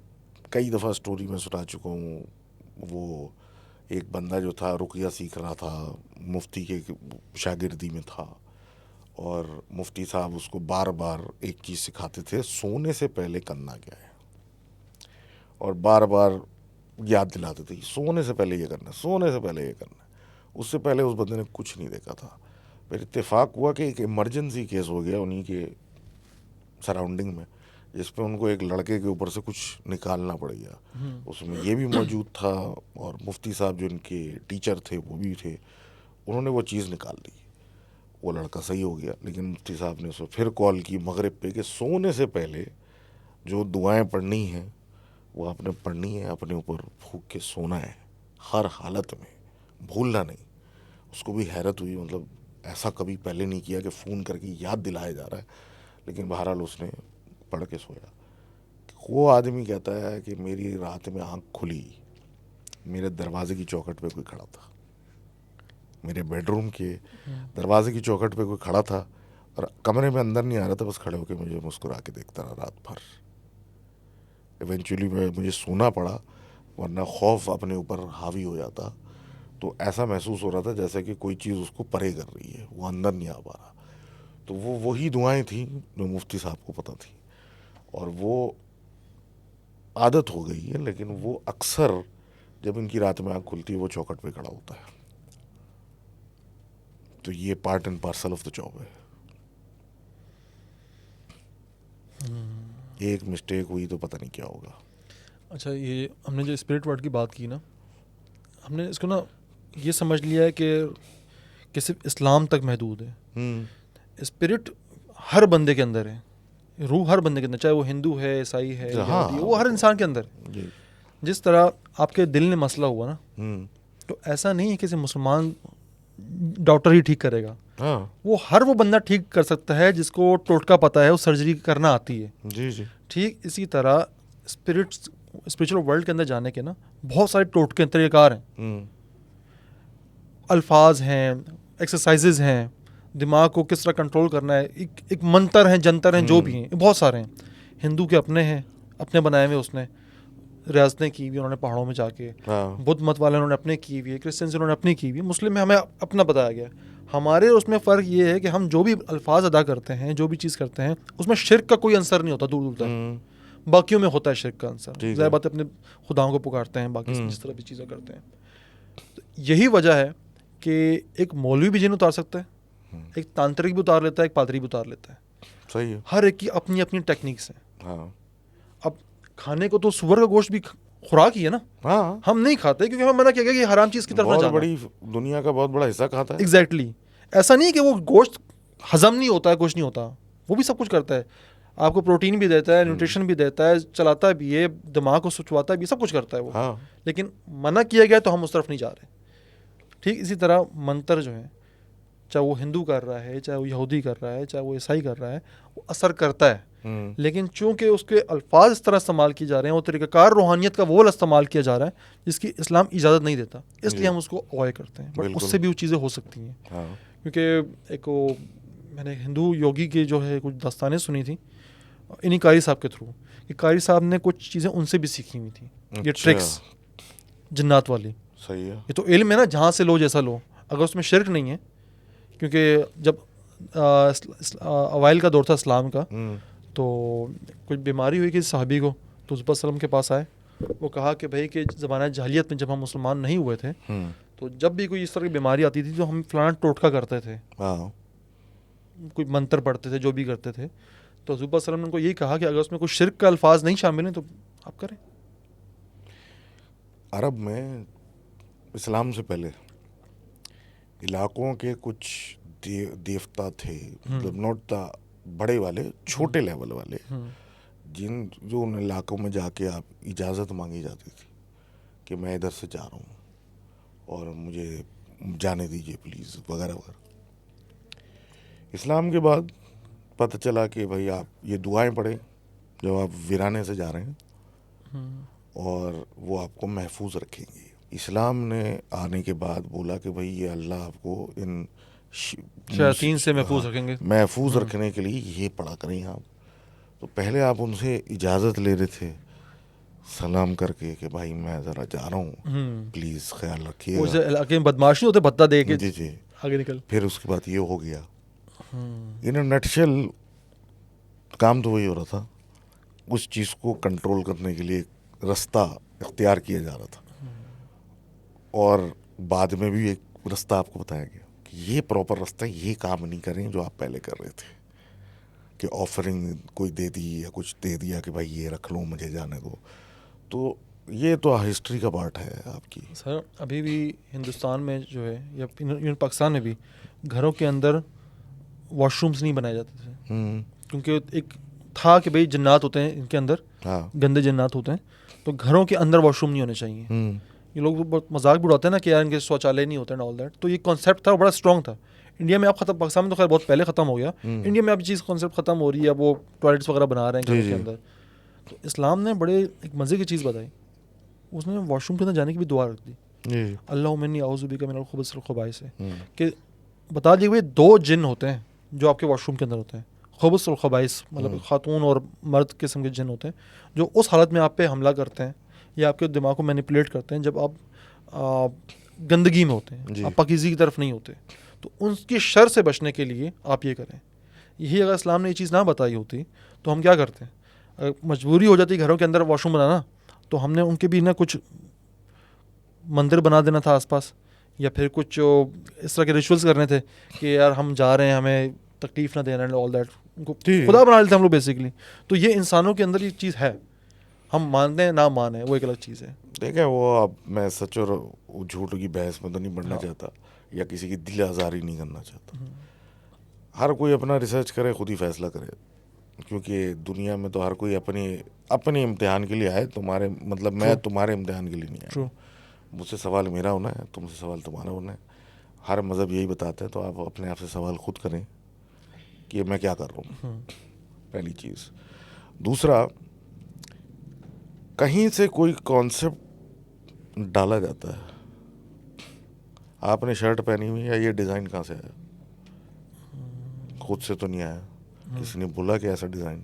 कई दफ़ा स्टोरी में सुना चुका हूँ, वो एक बंदा जो था रुक़या सीख रहा था, मुफ्ती के शागिर्दी में था, और मुफ्ती साहब उसको बार बार एक चीज़ सिखाते थे, सोने से पहले करना क्या है, और बार बार याद दिलाते थे सोने से पहले ये करना है, सोने से पहले ये करना है। उससे पहले उस बंदे ने कुछ नहीं देखा था। फिर इत्तेफाक हुआ कि एक इमरजेंसी केस हो गया उन्हीं के सराउंडिंग में, जिस पे उनको एक लड़के के ऊपर से कुछ निकालना पड़ गया। उसमें ये भी मौजूद था और मुफ्ती साहब जो इनके टीचर थे वो भी थे, उन्होंने वो चीज़ निकाल दी, वो लड़का सही हो गया। लेकिन मुफ्ती साहब ने उसको फिर कॉल की मगरिब पे कि सोने से पहले जो दुआएं पढ़नी हैं वो आपने पढ़नी है, अपने ऊपर फूंक के सोना है हर हालत में, भूलना नहीं। उसको भी हैरत हुई, मतलब ऐसा कभी पहले नहीं किया कि फ़ोन करके याद दिलाया जा रहा है, लेकिन बहरहाल उसने पढ़ के सोया। वो आदमी कहता है कि मेरी रात में आँख खुली, मेरे दरवाजे की चौखट पे कोई खड़ा था, मेरे बेडरूम के दरवाजे की चौखट पे कोई खड़ा था और कमरे में अंदर नहीं आ रहा था, बस खड़े होकर मुझे मुस्कुरा के देखता रहा रात भर। इवेंचुअली मुझे सोना पड़ा, वरना खौफ अपने ऊपर हावी हो जाता। तो ऐसा महसूस हो रहा था जैसे कि कोई चीज़ उसको परे कर रही है, वो अंदर नहीं आ पा रहा। तो वो वही दुआएं थी जो मुफ्ती साहब को पता थी, और वो आदत हो गई है। लेकिन वो अक्सर जब इनकी रात में आँख खुलती है वो चौखट पे खड़ा होता है। तो ये part and parcel of the job है। एक मिस्टेक हुई तो पता नहीं क्या होगा। अच्छा, ये हमने जो स्पिरिट वर्ड की बात की ना, हमने इसको ना ये समझ लिया है कि सिर्फ इस्लाम तक महदूद है। स्पिरिट हर बंदे के अंदर है, रूह हर बंदे के अंदर, चाहे वो हिंदू है, ईसाई है, यहूदी है, वो हर इंसान के अंदर है। जिस तरह आपके दिल में मसला हुआ ना, तो ऐसा नहीं है किसी मुसलमान डॉक्टर ही ठीक करेगा। वो हर वो बंदा ठीक कर सकता है जिसको टोटका पता है, वो सर्जरी करना आती है। जी जी। ठीक इसी तरह स्पिरिचुअल वर्ल्ड के अंदर जाने के ना बहुत सारे टोटके तरीक़ार हैं, अल्फाज हैं, एक्सरसाइजेज हैं, दिमाग को किस तरह कंट्रोल करना है, एक मंत्र हैं, जंतर हैं, जो भी हैं, बहुत सारे हैं। हिंदू के अपने हैं, अपने बनाए हुए, उसने रियासतें की हुई उन्होंने पहाड़ों में जाके। हाँ बुद्ध मत वाले उन्होंने अपने की हुई है, क्रिश्चियन से उन्होंने अपनी की हुई है, मुस्लिम में हमें अपना बताया गया। हमारे उसमें फ़र्क ये है कि हम जो भी अल्फाज अदा करते हैं, जो भी चीज़ करते हैं, उसमें शिर्क का कोई अंसर नहीं होता दूर दूर तक। बाकियों में होता है शिर्क का अंसर। ठीक ज़ाहिर है। बात है, अपने खुदाओं को पुकारते हैं, बाकी जिस तरह भी चीज़ें करते हैं। तो यही वजह है कि एक मौलवी भी जिन उतार सकता है, एक तांत्रिक भी उतार लेता है, एक पादरी भी उतार लेता है। सही है। हर एक की अपनी अपनी टेक्निक्स हैं। हाँ अब खाने को तो सुअर का गोश्त भी खुराक ही है ना, हाँ, हम नहीं खाते क्योंकि हमें मना किया गया कि हराम चीज़ की तरफ ना बहुत जाना। बड़ी दुनिया का बहुत बड़ा हिस्सा खाता है। एग्जैक्टली ऐसा नहीं है कि वो गोश्त हजम नहीं होता है, कुछ नहीं होता, वो भी सब कुछ करता है, आपको प्रोटीन भी देता है, न्यूट्रिशन भी देता है, चलाता भी है, दिमाग को सुचवाता भी, सब कुछ करता है वो। हाँ लेकिन मना किया गया तो हम उस तरफ नहीं जा रहे। ठीक इसी तरह मंत्र जो है, चाहे वो हिंदू कर रहा है, चाहे वो यहूदी कर रहा है, चाहे वो ईसाई कर रहा है, वो असर करता है। लेकिन चूंकि उसके अल्फाज इस तरह इस्तेमाल किए जा रहे हैं, वो तरीक़ाकार रूहानियत का वो वाला इस्तेमाल किया जा रहा है जिसकी इस्लाम इजाज़त नहीं देता, इसलिए हम उसको अवॉइड करते हैं। बट बिल्कुल। उससे भी वो चीज़ें हो सकती हैं। हाँ क्योंकि एक वो मैंने हिंदू योगी की जो है कुछ दास्तानें सुनी थी इन्हीं कारी साहब के थ्रू, कि कारी साहब ने कुछ चीज़ें उनसे भी सीखी हुई थी, ये अच्छा। ट्रिक्स जिन्नात वाली। सही है। ये तो इल्म है ना, जहाँ से लो जैसा लो, अगर उसमें शिरक नहीं है। क्योंकि जब अवाइल का दौर था इस्लाम का, तो कुछ बीमारी हुई किसी साहबी को, तो हुज़ूर सल्लम के पास आए, वो कहा कि भाई कि ज़माना जahलियत में जब हम मुसलमान नहीं हुए थे, तो जब भी कोई इस तरह की बीमारी आती थी तो हम फलाना टोटका करते थे, हाँ कोई मंत्र पढ़ते थे, जो भी करते थे। तो हुज़ूर सल्लम ने उनको यही कहा कि अगर उसमें कोई शिरक का अल्फाज नहीं शामिल हैं तो आप करें। अरब में इस्लाम से पहले इलाकों के कुछ देवता थे, मतलब नॉट द बड़े वाले, छोटे लेवल वाले, जो उन इलाकों में जाके आप इजाज़त मांगी जाती थी कि मैं इधर से जा रहा हूँ और मुझे जाने दीजिए प्लीज़, वगैरह वगैरह। इस्लाम के बाद पता चला कि भाई आप ये दुआएं पढ़ें जब आप वीराने से जा रहे हैं और वो आपको महफूज रखेंगे। इस्लाम ने आने के बाद बोला कि भाई ये अल्लाह आपको इन शयातीन से महफूज रखेंगे, महफूज रखने के लिए ये पढ़ा करें आप। तो पहले आप उनसे इजाज़त ले रहे थे सलाम करके कि भाई मैं ज़रा जा रहा हूँ, प्लीज़ ख्याल वो रखिएगा। इलाके में बदमाश नहीं होते, भत्ता दे के जी जी। आगे निकल। फिर उसके बाद ये हो गया। इन नटशेल काम तो वही हो रहा था, उस चीज़ को कंट्रोल करने के लिए एक रास्ता इख्तियार किया जा रहा था, और बाद में भी एक रास्ता आपको बताया गया कि ये प्रॉपर रास्ता, ये काम नहीं करें जो आप पहले कर रहे थे, कि ऑफरिंग कोई दे दी या कुछ दे दिया कि भाई ये रख लो मुझे जाने दो। तो ये तो हिस्ट्री का पार्ट है आपकी। सर अभी भी हिंदुस्तान में जो है, या इवन पाकिस्तान में भी, घरों के अंदर वॉशरूम्स नहीं बनाए जाते थे, क्योंकि एक था कि भाई जन्नात होते हैं इनके अंदर, हाँ गंदे जन्नात होते हैं, तो घरों के अंदर वॉशरूम नहीं होने चाहिए। ये लोग बहुत मजाक भी उड़ाते हैं ना कि यार इनके शौचालय नहीं होते हैं ऑल दैट। तो ये कॉन्सेप्ट था, बड़ा स्ट्रॉन्ग था। इंडिया में आप खत्म, पाकिस्तान में तो खैर बहुत पहले ख़त्म हो गया, इंडिया में अब चीज़ कॉन्सेप्ट ख़त्म हो रही है, वो टॉयलेट्स वगैरह बना रहे हैं घरों के अंदर। तो इस्लाम ने बड़े एक मज़े की चीज़ बताई, उसने वॉशरूम के अंदर जाने की भी दुआ रख दी, अल्लाहुम्मा औज़ु बिका मिनल खुबुस वल खबाइस से, कि बता दिए भाई 2 जिन होते हैं जो आपके वॉशरूम के अंदर होते हैं, खुबुस और खबाइस, मतलब खातून और मर्द किस्म के जिन होते हैं, जो उस हालत में आप पे हमला करते हैं या आपके दिमाग को मैनिपुलेट करते हैं जब आप गंदगी में होते हैं, आप पाकीज़ी की तरफ नहीं होते। तो उनकी शर से बचने के लिए आप ये करें। यही अगर इस्लाम ने ये चीज़ ना बताई होती तो हम क्या करते हैं, अगर मजबूरी हो जाती घरों के अंदर वॉशरूम बनाना, तो हमने उनके भी ना कुछ मंदिर बना देना था आसपास, या फिर कुछ इस तरह के रिचुअल्स करने थे कि यार हम जा रहे हैं, हमें तकलीफ़ ना देना, ऑल दैट, उनको खुदा बना लेते हम लोग बेसिकली। तो ये इंसानों के अंदर ये चीज़ है, हम मानते हैं ना माने वो एक अलग चीज़ है। देखें वो, अब मैं सच और झूठ की बहस में तो नहीं बढ़ना चाहता या किसी की दिल आज़ारी नहीं करना चाहता। हर कोई अपना रिसर्च करे, खुद ही फैसला करे, क्योंकि दुनिया में तो हर कोई अपने इम्तिहान के लिए आए। तुम्हारे मतलब मैं तुम्हारे इम्तिहान के लिए नहीं आया। मुझसे सवाल मेरा होना है, तुमसे सवाल तुम्हारा होना है। हर मज़हब यही बताते हैं, तो आप अपने आप से सवाल खुद करें कि मैं क्या कर रहा हूँ, पहली चीज़। दूसरा, कहीं से कोई कॉन्सेप्ट डाला जाता है, आपने शर्ट पहनी हुई है, ये डिज़ाइन कहाँ से आया, खुद से तो नहीं आया, किसी ने बोला कि ऐसा डिज़ाइन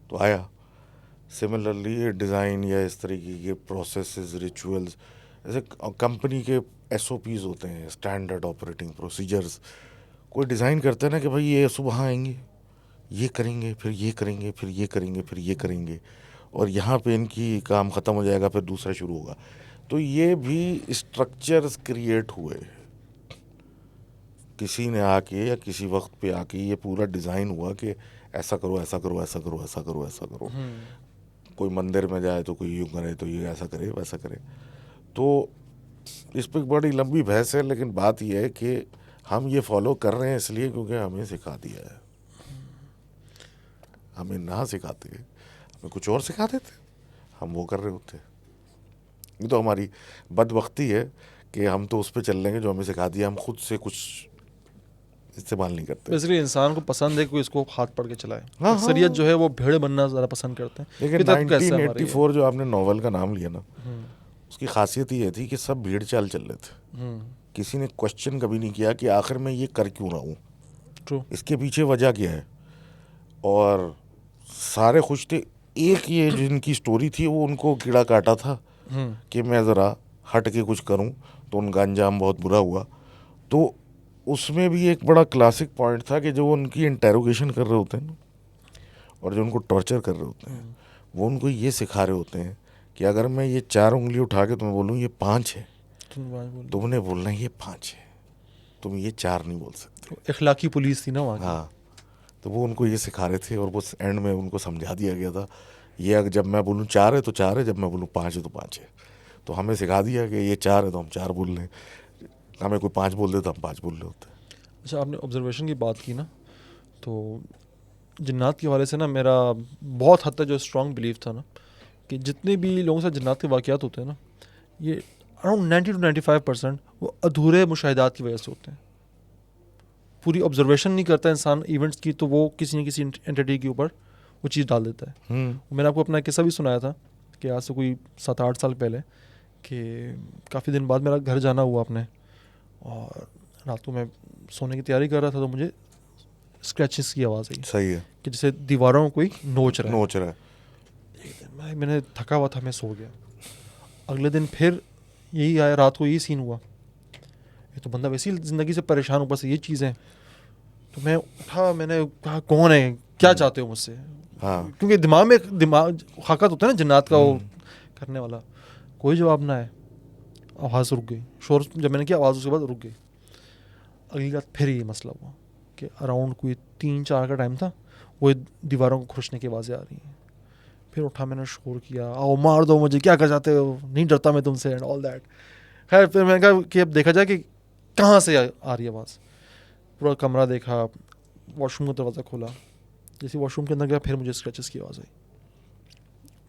तो आया। सिमिलरली ये डिज़ाइन या इस तरीके के प्रोसेसेस, रिचुअल्स, ऐसे कंपनी के SOPs होते हैं, स्टैंडर्ड ऑपरेटिंग प्रोसीजर्स। कोई डिज़ाइन करते हैं ना कि भाई ये सुबह आएंगे, ये करेंगे, फिर ये करेंगे, फिर ये करेंगे, फिर ये करेंगे, और यहाँ पे इनकी काम ख़त्म हो जाएगा, फिर दूसरा शुरू होगा। तो ये भी स्ट्रक्चर्स क्रिएट हुए, किसी ने आके या किसी वक्त पे आके ये पूरा डिज़ाइन हुआ कि ऐसा करो, ऐसा करो, ऐसा करो, ऐसा करो, ऐसा करो। कोई मंदिर में जाए तो कोई यूँ करे, तो ये ऐसा करे, वैसा करे। तो इस पर बड़ी लंबी बहस है, लेकिन बात यह है कि हम ये फॉलो कर रहे हैं इसलिए क्योंकि हमें सिखा दिया है। हमें ना सिखाते, हमें कुछ और सिखा देते, हम वो कर रहे होते। ये तो हमारी बदबख्ती है कि हम तो उस पर चल लेंगे जो हमें सिखा दिया, हम खुद से कुछ इस्तेमाल नहीं करते। बेसिकली इंसान को पसंद है कि कोई इसको हाथ पकड़ के चलाए। हाँ, अक्सरियत जो है वो भेड़ बनना ज़्यादा पसंद करते हैं। लेकिन फितरत कैसे हमारी है। 1984 जो आपने नॉवल का नाम लिया ना, उसकी खासियत ये थी कि सब भीड़ चाल चल रहे थे। किसी ने क्वेश्चन कभी नहीं किया कि आखिर मैं ये कर क्यों रहा हूँ, ट्रू, इसके पीछे वजह क्या है, और सारे खुश थे। एक ये जिनकी स्टोरी थी वो उनको कीड़ा काटा था कि मैं ज़रा हट के कुछ करूं, तो उनका अंजाम बहुत बुरा हुआ। तो उसमें भी एक बड़ा क्लासिक पॉइंट था कि जो उनकी इंटेरोगेशन कर रहे होते हैं ना, और जो उनको टॉर्चर कर रहे होते हैं, वो उनको ये सिखा रहे होते हैं कि अगर मैं ये 4 उंगली उठा के तुम्हें बोलूँ ये 5 है, तुमने बोलना है ये 5 है, तुम ये 4 नहीं बोल सकते। इखलाकी पुलिस थी ना वहाँ की। हाँ, तो वो उनको ये सिखा रहे थे, और वो एंड में उनको समझा दिया गया था ये अगर जब मैं बोलूँ 4 है तो 4 है, जब मैं बोलूँ 5 है तो 5 है। तो हमें सिखा दिया कि ये 4 है तो हम 4 बोल लें, हमें कोई 5 बोल दे तो हम 5 बोल रहे होते। अच्छा, आपने ऑब्जर्वेशन की बात की ना, तो जिन्नात के हवाले से ना मेरा बहुत हद तक जो स्ट्रॉन्ग बिलीव था ना कि जितने भी लोगों के साथ जिन्नात के वाक़यात होते हैं ना, ये अराउंड 90 to 95% वो अधूरे मुशाहिदात की वजह से होते हैं। पूरी ऑब्जर्वेशन नहीं करता इंसान इवेंट्स की, तो वो किसी न किसी एंटिटी के ऊपर वो चीज़ डाल देता है। मैंने आपको अपना किस्सा भी सुनाया था कि आज से कोई 7-8 साल पहले कि काफ़ी दिन बाद मेरा घर जाना हुआ अपने, और रात को मैं सोने की तैयारी कर रहा था तो मुझे स्क्रैचेस की आवाज़ आई। सही है, कि जैसे दीवारों को कोई नोच रहा है। मैंने थका हुआ था, मैं सो गया। अगले दिन फिर यही आया, रात को यही सीन हुआ। ये तो बंदा वैसे ही ज़िंदगी से परेशान, ऊपर से ये चीज़ें। तो मैं उठा, मैंने कहा कौन है, क्या चाहते हो मुझसे? हाँ, क्योंकि दिमाग खाकत होता है ना जिन्नात का, वो करने वाला। कोई जवाब ना है, आवाज़ रुक गई। शोर जब मैंने किया, आवाज़ उसके बाद रुक गई। अगली रात फिर ये मसला हुआ कि अराउंड कोई 3-4 का टाइम था, वो दीवारों को खुरशने की आवाज़ें आ रही हैं। फिर उठा, मैंने शोर किया, आओ मार दो मुझे, क्या कर जाते हो, नहीं डरता मैं तुमसे, एंड ऑल दैट। खैर फिर मैंने कहा कि अब देखा जाए कि कहाँ से आ रही है आवाज़। पूरा कमरा देखा, वॉशरूम का दरवाज़ा खोला। जैसे वॉशरूम के अंदर गया, फिर मुझे स्क्रैचेस की आवाज़ आई।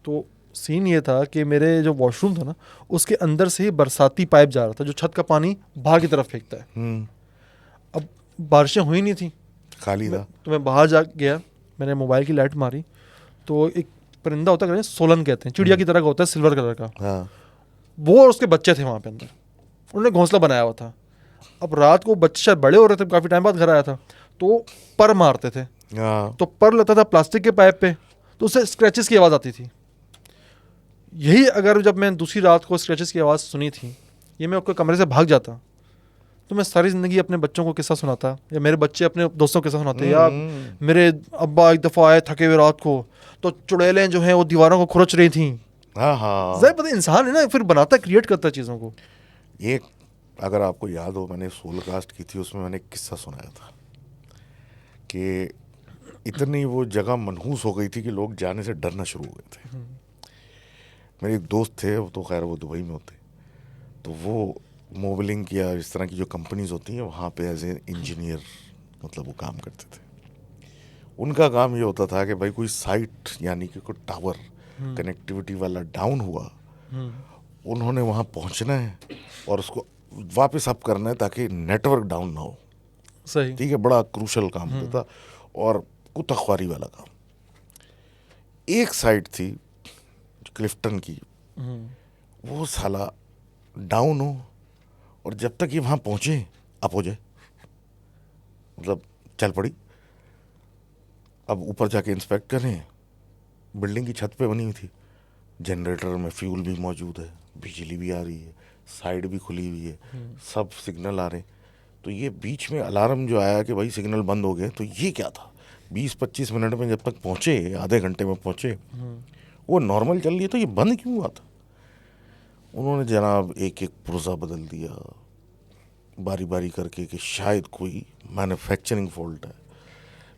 तो सीन ये था कि मेरे जो वॉशरूम था ना, उसके अंदर से ही बरसाती पाइप जा रहा था, जो छत का पानी बाहर की तरफ फेंकता है। अब बारिशें हुई नहीं थी, खाली था। तो मैं बाहर जा गया, मैंने मोबाइल की लाइट मारी, तो एक परिंदा होता है, सोलन कहते हैं, चिड़िया की तरह का होता है, सिल्वर कलर का। हाँ, वो और उसके बच्चे थे वहाँ पे अंदर, उन्होंने घोंसला बनाया हुआ था। अब रात को बच्चे शायद बड़े हो रहे थे, काफ़ी टाइम बाद घर आया था, तो पर मारते थे, हाँ, तो पर लगता था प्लास्टिक के पाइप पे, तो उससे स्क्रैचेस की आवाज़ आती थी। यही अगर जब मैं दूसरी रात को स्क्रैचेस की आवाज़ सुनी थी, ये मैं आपके कमरे से भाग जाता, तो मैं सारी ज़िंदगी अपने बच्चों को किस्सा सुनाता, या मेरे बच्चे अपने दोस्तों को किस्सा सुनाते, या मेरे अब्बा एक दफ़ा आए थके हुए रात को, तो चुड़ैलें जो हैं वो दीवारों को खुरच रही थी। हाँ, हाँ। ज़ाहिर पता इंसान है ना, फिर बनाता है, क्रिएट करता है चीज़ों को। ये अगर आपको याद हो, मैंने सोल कास्ट की थी, उसमें मैंने एक किस्सा सुनाया था कि इतनी वो जगह मनहूस हो गई थी कि लोग जाने से डरना शुरू हो गए थे। मेरे एक दोस्त थे, वो तो खैर वो दुबई में होते, तो वो मोबिलिंग या इस तरह की जो कंपनीज होती हैं वहाँ पे एज ए इंजीनियर मतलब वो काम करते थे। उनका काम ये होता था कि भाई कोई साइट यानी कि कोई टावर कनेक्टिविटी वाला डाउन हुआ, उन्होंने वहाँ पहुँचना है और उसको वापस अप करना है ताकि नेटवर्क डाउन ना हो। सही, ठीक है, बड़ा क्रूशल काम होता था और कुतखवारी वाला काम। एक साइट थी क्लिफ्टन की, वो साला डाउन हो और जब तक ये वहाँ पहुँचे अप हो जाए, मतलब चल पड़ी। अब ऊपर जाके इंस्पेक्ट करें, बिल्डिंग की छत पे बनी हुई थी, जनरेटर में फ्यूल भी मौजूद है, बिजली भी आ रही है, साइड भी खुली हुई है, सब सिग्नल आ रहे हैं। तो ये बीच में अलार्म जो आया कि भाई सिग्नल बंद हो गए, तो ये क्या था? 20-25 मिनट में जब तक पहुँचे, आधे घंटे में पहुँचे, वो नॉर्मल चल रही है, तो ये बंद क्यों हुआ था? उन्होंने जनाब एक एक पुर्जा बदल दिया बारी बारी करके कि शायद कोई मैन्युफैक्चरिंग फॉल्ट है,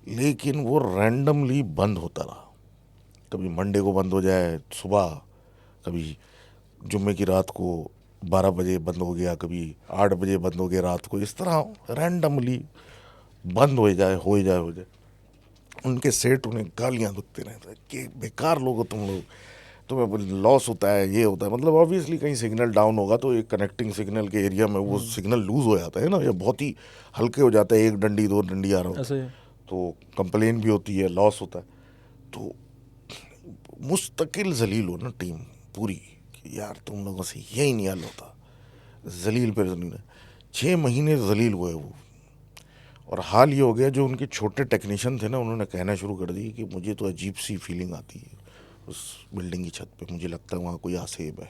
लेकिन वो रैंडमली बंद होता रहा। कभी मंडे को बंद हो जाए सुबह, कभी जुम्मे की रात को 12 बजे बंद हो गया, कभी 8 बजे बंद हो गया रात को, इस तरह रैंडमली बंद हो जाए। उनके सेठ उन्हें गालियाँ दुखते रहते हैं कि बेकार लोग हो तुम लोग, तुम्हें लॉस होता है, ये होता है। मतलब ऑब्वियसली कहीं सिग्नल डाउन होगा तो एक कनेक्टिंग सिग्नल के एरिया में वो सिग्नल लूज हो जाता है ना, या बहुत ही हल्के हो जाता है, 1 डंडी 2 डंडी आ रहा होता ऐसे है, तो कंप्लेन भी होती है, लॉस होता है। तो मुस्तकिल जलील हो ना टीम पूरी कि यार तुम लोगों से यही नहीं हल होता, जलील पे जलील है। 6 महीने जलील हुए वो। और हाल ये हो गया, जो उनके छोटे टेक्नीशियन थे ना, उन्होंने कहना शुरू कर दी कि मुझे तो अजीब सी फीलिंग आती है उस बिल्डिंग की छत पे, मुझे लगता है वहाँ कोई आसेब है।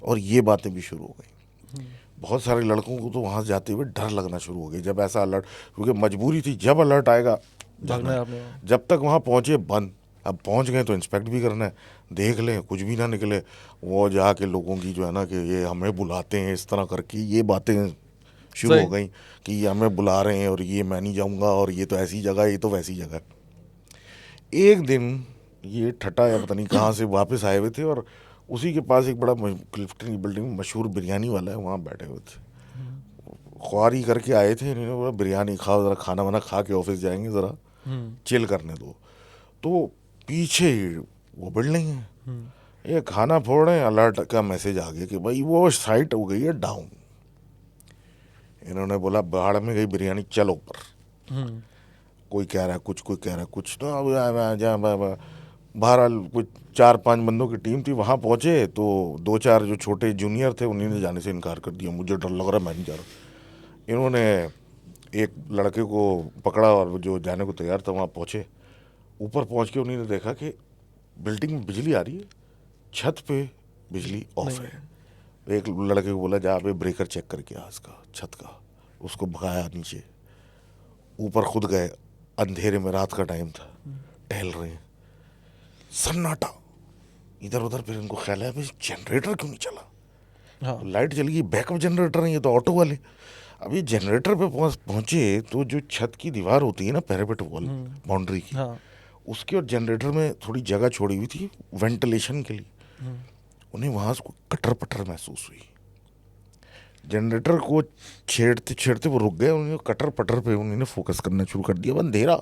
और ये बातें भी शुरू हो गई। बहुत सारे लड़कों को तो वहाँ जाते हुए डर लगना शुरू हो गया जब ऐसा अलर्ट, क्योंकि मजबूरी थी, जब अलर्ट आएगा भागना है आपने। जब तक वहाँ पहुँचे बंद। अब पहुँच गए तो इंस्पेक्ट भी करना है, देख लें कुछ भी ना निकले, वो जाके लोगों की जो है ना कि ये हमें बुलाते हैं इस तरह करके, ये बातें शुरू हो गई कि ये हमें बुला रहे हैं और ये मैं नहीं जाऊँगा, और ये तो ऐसी जगह, ये तो वैसी जगह। एक दिन ये ठटा या पता नहीं कहाँ से वापस आए हुए थे, और उसी के पास एक बड़ा क्लिफ्टन की बिल्डिंग में मशहूर बिरयानी वाला है, वहाँ बैठे हुए थे। ख्वारी करके आए थे, इन्होंने बोला बिरयानी खाओ, ज़रा खाना वाना खा के ऑफिस जाएंगे, ज़रा चिल करने दो। तो पीछे वो बिल्डिंग है, ये खाना फोड़ रहे हैं, अलर्ट का मैसेज आ गया कि भाई वो साइट हो गई है डाउन। इन्होंने बोला बाहर में गई बिरयानी, चलो ऊपर। कोई कह रहा है कुछ, कोई कह रहा है कुछ, तो बहरहाल कुछ 4-5 बंदों की टीम थी, वहाँ पहुँचे तो 2-4 जो छोटे जूनियर थे उन्होंने जाने से इनकार कर दिया, मुझे डर लग रहा है, मैं नहीं जा रहा। इन्होंने एक लड़के को पकड़ा और जो जाने को तैयार था वहाँ पहुँचे। ऊपर पहुँच के उन्होंने देखा कि बिल्डिंग में बिजली आ रही है, छत पे बिजली ऑफ है। एक लड़के को बोला जा पे ब्रेकर चेक करके आ इसका छत का, उसको भगाया नीचे, ऊपर खुद गए, अंधेरे में रात का टाइम था, टहल रहे हैं, सन्नाटा इधर उधर। फिर इनको ख्याल है भाई जनरेटर क्यों नहीं चला। हाँ। तो लाइट चल गई, बैकअप जनरेटर है ये तो ऑटो वाले। अब ये जनरेटर पे पहुंचे तो जो छत की दीवार होती है ना, पैरापेट वॉल बाउंड्री की, हाँ। उसके और जनरेटर में थोड़ी जगह छोड़ी हुई थी वेंटिलेशन के लिए। उन्हें वहाँ से कटर पटर महसूस हुई। जनरेटर को छेड़ते छेड़ते वो रुक गए, उन्होंने कटर पटर पे उन्होंने फोकस करना शुरू कर दिया। अंधेरा,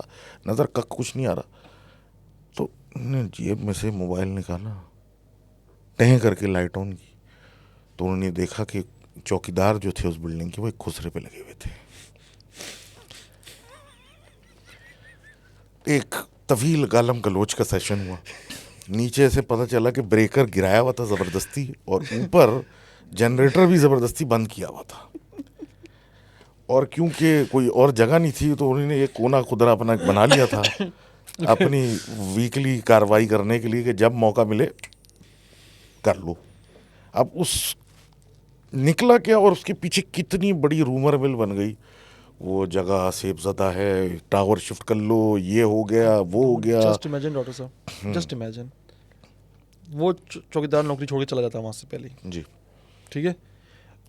नज़र कक कुछ नहीं आ रहा। तो उन्होंने जेब में से मोबाइल निकाला, टह करके लाइट ऑन की, तो उन्होंने देखा कि चौकीदार जो थे उस बिल्डिंग के वो एक खुसरे पे लगे हुए थे। एक तवील गालम गलोच का सेशन हुआ। नीचे से पता चला कि ब्रेकर गिराया हुआ था ज़बरदस्ती, और ऊपर जनरेटर भी ज़बरदस्ती बंद किया हुआ था। और क्योंकि कोई और जगह नहीं थी तो उन्होंने एक कोना खुदरा अपना बना लिया था अपनी वीकली कार्रवाई करने के लिए कि जब मौका मिले कर लो। अब उस निकला क्या, और उसके पीछे कितनी बड़ी रूमर मिल बन गई। वो जगह सेफज़दा है, टावर शिफ्ट कर लो, ये हो गया, वो हो गया। जस्ट इमेजिन डॉक्टर साहब, जस्ट इमेजिन वो चौकीदार नौकरी छोड़ के चला जाता वहाँ से पहले ही, जी ठीक है,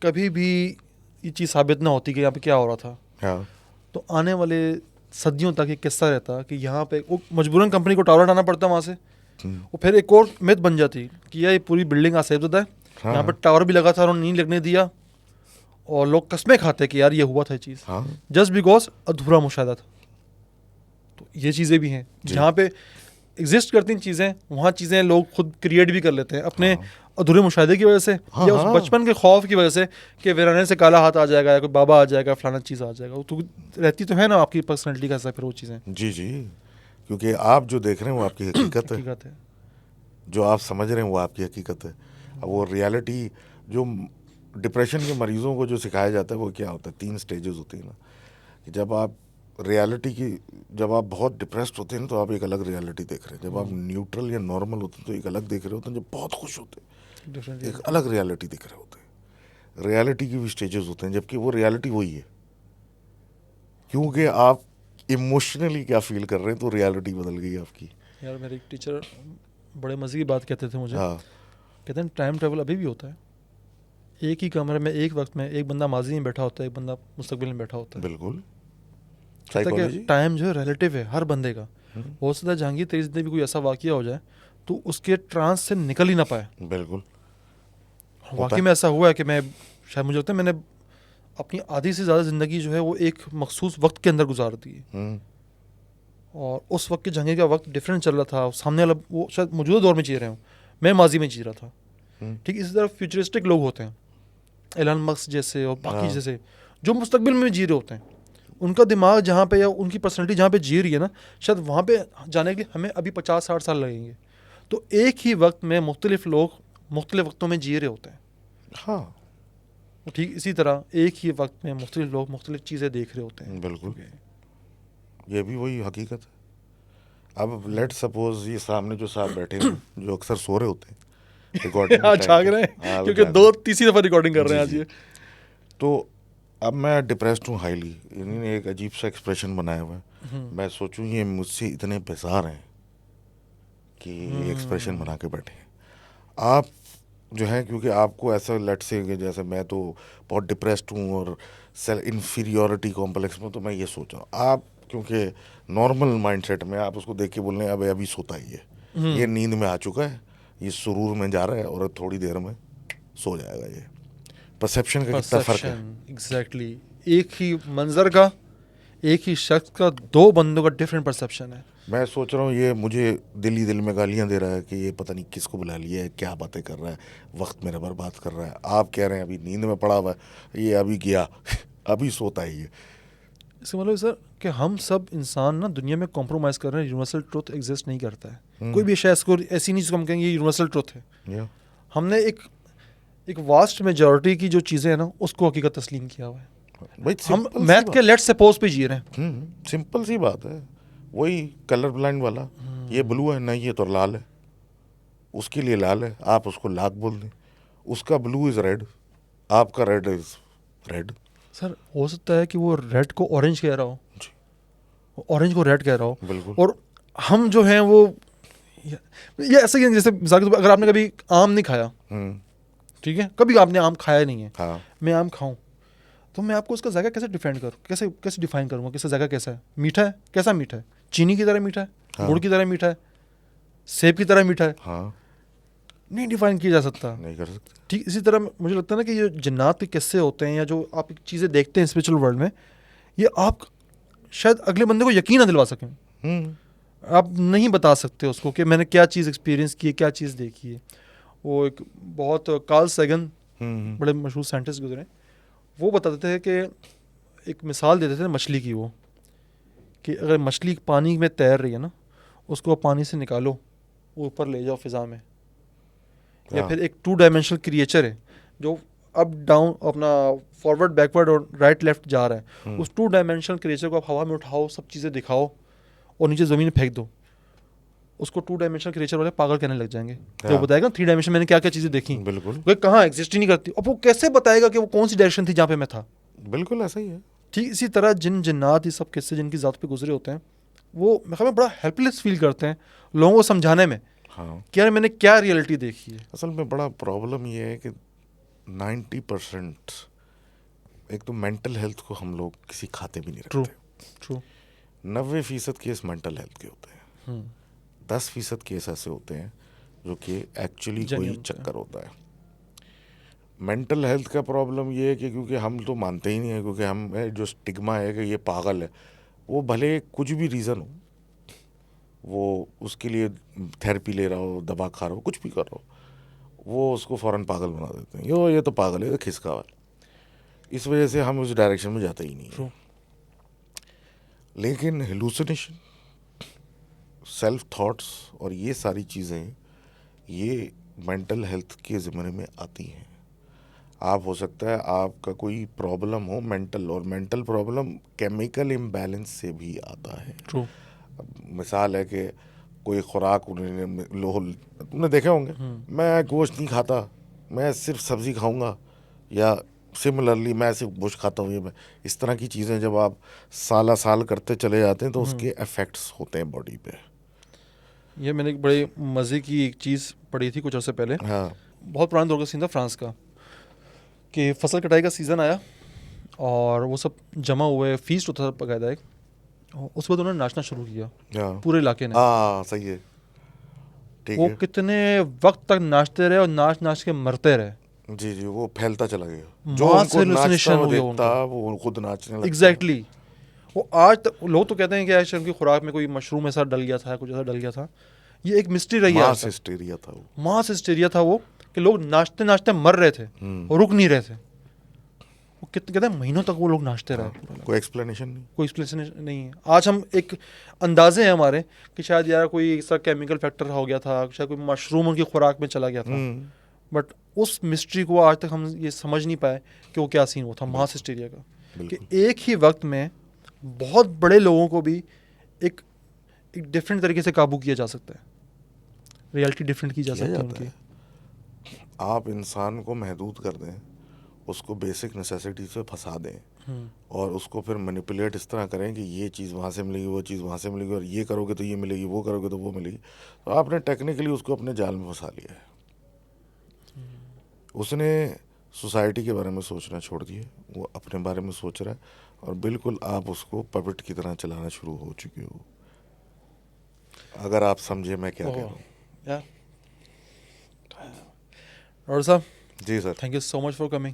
कभी भी ये चीज़ साबित ना होती कि यहाँ पे क्या हो रहा था, हाँ, तो आने वाले सदियों तक ये किस्सा रहता कि यहाँ पे वो मजबूरन कंपनी को टावर हटाना पड़ता वहाँ से। वो फिर एक और मिथ बन जाती कि यार ये पूरी बिल्डिंग आसेबज़दा है, हाँ, यहाँ पर टावर भी लगा था और नहीं लगने दिया, और लोग कस्में खाते कि यार ये हुआ था ये चीज़, हाँ, जस्ट बिकॉज अधूरा मुशाहिदा था। तो ये चीज़ें भी हैं जहाँ पे एग्जिस्ट करती हैं चीज़ें, वहाँ चीज़ें लोग खुद क्रिएट भी कर लेते हैं अपने अधूरे मुशाहिदे की वजह से, हाँ, या उस हाँ। बचपन के खौफ की वजह से कि वीराने से काला हाथ आ जाएगा, या कोई बाबा आ जाएगा, फलाना चीज़ आ जाएगा। तो रहती तो है ना आपकी पर्सनैलिटी का हिस्सा फिर वो चीज़ें। जी जी, क्योंकि आप जो देख रहे हैं वो आपकी हकीकत है, हकीकत है। जो आप समझ रहे हैं वो आपकी हकीकत है। अब वो रियलिटी जो डिप्रेशन के मरीजों को जो सिखाया जाता है वो क्या होता है, 3 स्टेजेस होती है ना, कि जब आप रियलिटी की, जब आप बहुत डिप्रेस्ड होते हैं ना तो आप एक अलग रियलिटी देख रहे हैं, जब आप न्यूट्रल या नॉर्मल होते हैं तो एक अलग देख रहे होते हैं, जब बहुत खुश होते हैं डिफरेंट एक अलग रियलिटी दिख रहे होते हैं। रियलिटी की भी स्टेजेस होते हैं, जबकि वो रियलिटी वही है, क्योंकि आप इमोशनली क्या फील कर रहे हैं तो रियलिटी बदल गई आपकी। यार मेरे एक टीचर बड़े मज़े की बात कहते थे मुझे, हाँ कहते हैं टाइम ट्रेवल अभी भी होता है। एक ही कमरे में एक वक्त में एक बंदा माजी में बैठा होता है, एक बंदा मुस्तकबिल में बैठा होता है। बिल्कुल, कहता है कि साइकोलॉजी। टाइम जो है रिलेटिव है हर बंदे का। हो सकता है जहांगीर तेरी जिंदगी में कोई ऐसा वाकया हो जाए तो उसके ट्रांस से निकल ही ना पाए। बिल्कुल वाकई में ऐसा हुआ है कि मैं, शायद मुझे लगता है मैंने अपनी आधी से ज़्यादा ज़िंदगी जो है वो एक मखसूस वक्त के अंदर गुजार दी है। हम्म, और उस वक्त के जहांगीर का वक्त डिफरेंट चल रहा था, सामने वाला वो शायद मौजूदा दौर में जी रहे हूँ, मैं माजी में जी रहा था। ठीक इसी तरह फ्यूचरिस्टिक लोग होते हैं, एलन मस्क जैसे और बाकी हाँ। जैसे, जो मुस्तकबिल में जी रहे होते हैं। उनका दिमाग जहाँ पे या उनकी पर्सनैलिटी जहाँ पे जी रही है ना, शायद वहाँ पे जाने के लिए हमें अभी 50-60 साल लगेंगे। तो एक ही वक्त में मुख्तलिफ लोग मुख्तलिफ वक्तों में जी रहे होते हैं। हाँ ठीक इसी तरह एक ही वक्त में मुख्तलिफ लोग मुख्तलिफ चीज़ें देख रहे होते हैं। बिल्कुल, ये भी वही हकीकत है। अब लेट सपोज ये सामने जो साहब बैठे हैं जो अक्सर सो रहे होते हैं रिकॉर्डिंग आज जाग रहे हैं क्योंकि दो तीसरी दफ़ा रिकॉर्डिंग कर रहे हैं आज जी, ये। तो अब मैं डिप्रेस्ड हूँ हाईली, इन्होंने एक अजीब सा एक्सप्रेशन बनाया हुआ है, मैं सोचूं ये मुझसे इतने बेजार हैं कि ये एक्सप्रेशन बना के बैठे हैं। आप जो है, क्योंकि आपको ऐसा लेट से कि जैसे मैं तो बहुत डिप्रेस्ड हूँ और सेल्फ इन्फीरियोरिटी कॉम्प्लेक्स में, तो मैं ये सोच रहा हूँ आप, क्योंकि नॉर्मल माइंडसेट में आप उसको देख के बोल रहे हैं अब अभी सोता ही है, ये नींद में आ चुका है, ये सुरूर में जा रहा है और थोड़ी देर में सो जाएगा। ये परसेप्शन का कितना फ़र्क है। एग्जैक्टली, एक ही मंजर का, एक ही शख्स का दो बंदों का डिफरेंट परसेप्शन है। मैं सोच रहा हूँ ये मुझे दिल ही दिल में गालियाँ दे रहा है कि ये पता नहीं किसको बुला लिया है, क्या बातें कर रहा है, वक्त मेरा बर्बाद कर रहा है। आप कह रहे हैं अभी नींद में पड़ा हुआ है, ये अभी गया अभी सोता ही है। इसका मतलब सर कि हम सब इंसान ना दुनिया में कॉम्प्रोमाइज़ कर रहे हैं। यूनिवर्सल ट्रुथ एग्जिस्ट नहीं करता है। कोई भी शायद इसको ऐसी नहीं जिसको हम कहेंगे ये यूनिवर्सल ट्रुथ है। या हमने एक वास्ट मेजॉरिटी की जो चीज़ें हैं ना उसको हकीकत तस्लीम किया हुआ है। भाई हम मैथ के लेट्स सपोज पे जी रहे हैं। सिंपल सी बात है, वही कलर ब्लाइंड वाला, ये ब्लू है नहीं ये तो लाल है, उसके लिए लाल है आप उसको लाख बोल दें, उसका ब्लू इज़ रेड, आपका रेड इज़ रेड। सर हो सकता है कि वो रेड को ऑरेंज कह रहा हो, ऑरेंज को रेड कह रहा हो, बिल्कुल। और हम जो हैं वो ये ऐसा ही है जैसे मिसाल के तौर पर अगर आपने कभी आम नहीं खाया, ठीक है, कभी आपने आम खाया नहीं है, हाँ मैं आम खाऊं तो मैं आपको उसका जायका कैसे डिफाइन करूँ, कैसे कैसे डिफाइन करूँगा कि इसका जायका कैसा है? मीठा है, कैसा मीठा है? चीनी की तरह मीठा है, हाँ। गुड़ की तरह मीठा है, सेब की तरह मीठा है? हाँ नहीं डिफाइन किया जा सकता। नहीं कर सकते। ठीक इसी तरह मुझे लगता है ना कि ये जिन्नात के किस्से होते हैं या जो आप चीज़ें देखते हैं स्पिरिचुअल वर्ल्ड में, ये आप शायद अगले बंदे को यकीन ना दिलवा सकें। आप नहीं बता सकते उसको कि मैंने क्या चीज़ एक्सपीरियंस की है, क्या चीज़ देखी है। वो एक बहुत कार्ल सैगन बड़े मशहूर साइंटिस्ट गुजरे, वो बताते थे कि एक मिसाल देते थे मछली की, वो कि अगर मछली पानी में तैर रही है ना, उसको पानी से निकालो, ऊपर ले जाओ फिज़ा में, या फिर एक 2 डायमेंशनल क्रिएचर है जो अप डाउन अपना फॉरवर्ड बैकवर्ड और राइट लेफ्ट जा रहा है, उस 2 डायमेंशनल क्रिएचर को आप हवा में उठाओ, सब चीज़ें दिखाओ और नीचे ज़मीन में फेंक दो, उसको 2 डायमेंशनल क्रिएचर वाले पागल कहने लग जाएंगे। तो बताएगा 3 डायमेंशन मैंने क्या क्या चीज़ें देखी, बिल्कुल वो कहाँ एग्जिस्ट ही नहीं करती। अब वो कैसे बताएगा कि वो कौन सी डायरेक्शन थी जहाँ पे मैं था? बिल्कुल ऐसा ही है। ठीक इसी तरह जिन्नात ये सब किस्से जिनकी ज़ात पे गुजरे होते हैं, वो हमें बड़ा हेल्पलेस फील करते हैं लोगों को समझाने में हाँ कि यार मैंने क्या रियलिटी देखी है। असल में बड़ा प्रॉब्लम ये है कि 90% एक तो मेंटल हेल्थ को हम लोग किसी खाते भी नहीं रखते। ट्रू 90% केस मेंटल हेल्थ के होते हैं, 10% केस ऐसे होते हैं जो कि एक्चुअली कोई Genuine चक्कर होता है। मेंटल हेल्थ का प्रॉब्लम ये है कि क्योंकि हम तो मानते ही नहीं है, क्योंकि हम जो स्टिग्मा है कि ये पागल है, वो भले कुछ भी रीज़न हो, वो उसके लिए थेरेपी ले रहा हो, दवा खा रहा हो, कुछ भी कर रहा हो, वो उसको फ़ौरन पागल बना देते हैं। ये तो पागल है, ये खिसका हुआ है। इस वजह से हम उस डायरेक्शन में जाते ही नहीं हैं। लेकिन हेलुसिनेशन, सेल्फ थॉट्स और ये सारी चीज़ें ये मेंटल हेल्थ के ज़िम्मे में आती हैं। आप हो सकता है आपका कोई प्रॉब्लम हो मेंटल, और मेंटल प्रॉब्लम केमिकल इम्बैलेंस से भी आता है। ट्रू। मिसाल है कि कोई खुराक तुमने देखे होंगे, मैं गोश्त नहीं खाता, मैं सिर्फ सब्जी खाऊंगा, या सिमिलरली मैं सिर्फ गोश्त खाता हूँ, ये मैं इस तरह की चीज़ें जब आप साल करते चले जाते हैं तो उसके इफेक्ट्स होते हैं बॉडी पे। ये मैंने एक बड़े मज़े की एक चीज़ पढ़ी थी कुछ अर्से पहले। हाँ बहुत पुराने दौर का सीन था फ्रांस का, कि फसल कटाई का सीज़न आया और वो सब जमा हुए, फीस्ट होता था बकायदा एक, और उस वक्त उन्होंने नाचना शुरू किया हाँ पूरे इलाके ने। हाँ, सही है, ठीक वो है। कितने वक्त तक नाचते रहे और नाच नाच के मरते रहे। जी जी, वो फैलता चला गया, जो मास उनको नाचता hallucination हो हुआ गया देखता उनको। वो खुद नाचने लगता। एग्जैक्टली वो आज तक लोग तो कहते हैं कि आज उनकी खुराक में कोई मशरूम ऐसा डल गया था, कुछ ऐसा डल गया था। ये एक मिस्ट्री रही है आज मास तक। हिस्टीरिया था वो। मास हिस्टीरिया था वो, कि लोग नाचते नाचते मर रहे थे और रुक नहीं रहे थे। वो कितने कहते हैं महीनों तक वो लोग नाचते रहे। कोई एक्सप्लेनेशन नहीं। कोई एक्सप्लेनेशन नहीं है। आज हम एक अंदाजे हैं हमारे कि शायद यार कोई ऐसा केमिकल फैक्टर हो गया था, शायद कोई मशरूम उनकी खुराक में चला गया था। बट उस मिस्ट्री को आज तक हम ये समझ नहीं पाए कि वो क्या सीन हुआ था मास हिस्टीरिया का, कि एक ही वक्त में बहुत बड़े लोगों को भी एक एक डिफरेंट तरीके से काबू किया जा सकता है, रियलिटी डिफरेंट की जा किया सकती है जाता उनकी। है। आप इंसान को महदूद कर दें, उसको बेसिक नेसेसिटी से फंसा दें और उसको फिर मैनिपुलेट इस तरह करें कि ये चीज़ वहाँ से मिलेगी, वो चीज़ वहाँ से मिलेगी, और ये करोगे तो ये मिलेगी, वो करोगे तो वो मिलेगी, तो आपने टेक्निकली उसको अपने जाल में फंसा लिया है। उसने सोसाइटी के बारे में सोचना छोड़ दिया, वो अपने बारे में सोच रहा है, और बिल्कुल आप उसको पपेट की तरह चलाना शुरू हो चुके हो। अगर आप समझे मैं क्या कह रहा हूँ। यार डॉक्टर साहब, जी sir. Thank you so much for coming.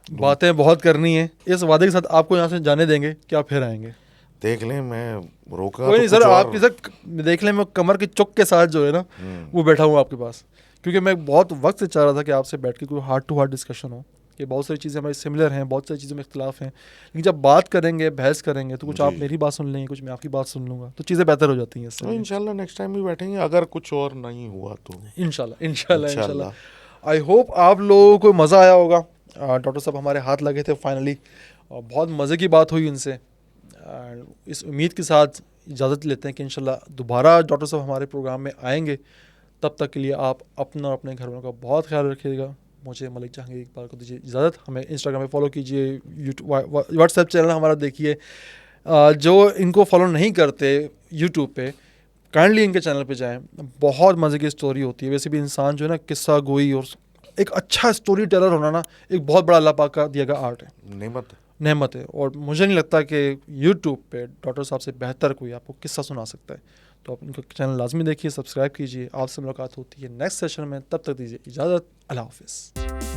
बातें बहुत करनी है, इस वादे के साथ आपको यहाँ से जाने देंगे कि आप फिर आएंगे। देख लें, मैं रोका कोई तो नहीं सर, कुछ और। आपकी सर देख लें, मैं कमर के चुक के साथ जो है ना वो बैठा हूँ आपके पास, क्योंकि मैं बहुत वक्त से चाह रहा था कि आपसे बैठ के कोई हार्ट टू हार्ट डिस्कशन हो, कि बहुत सारी चीज़ें हमारी सिमिलर हैं, बहुत सारी चीज़ों में इख्तलाफ हैं, लेकिन जब बात करेंगे, बहस करेंगे, तो कुछ आप जी। मेरी बात सुन लेंगे, कुछ मैं आपकी बात सुन लूँगा, तो चीज़ें बेहतर हो जाती हैं इससे। इंशाल्लाह नेक्स्ट टाइम भी बैठेंगे, अगर कुछ और नहीं हुआ तो। इंशाल्लाह इंशाल्लाह इंशाल्लाह। आई होप आप लोगों को मज़ा आया होगा। डॉक्टर साहब हमारे हाथ लगे थे फाइनली, और बहुत मज़े की बात हुई उनसे। इस उम्मीद के साथ इजाज़त लेते हैं कि इंशाल्लाह दोबारा डॉक्टर साहब हमारे प्रोग्राम में आएंगे। तब तक के लिए आप अपना और अपने घर वालों का बहुत ख्याल रखिएगा। मुझे मलिक जहांगीर इकबाल को दीजिए इजाज़त। हमें इंस्टाग्राम पे फॉलो कीजिए, यूट्यूब व्हाट्सएप चैनल हमारा देखिए। जो इनको फॉलो नहीं करते यूट्यूब पे, काइंडली इनके चैनल पे जाएं, बहुत मज़े की स्टोरी होती है। वैसे भी इंसान जो है ना, किस्सा गोई और एक अच्छा स्टोरी टेलर होना ना, एक बहुत बड़ा अल्लाह पाक का दिया गया आर्ट है, नेमत है। और मुझे नहीं लगता कि यूट्यूब पे डॉक्टर साहब से बेहतर कोई आपको किस्सा सुना सकता है। तो आप इनका चैनल लाजमी देखिए, सब्सक्राइब कीजिए। आपसे मुलाकात होती है नेक्स्ट सेशन में, तब तक दीजिए इजाज़त। अल्लाह हाफिज़।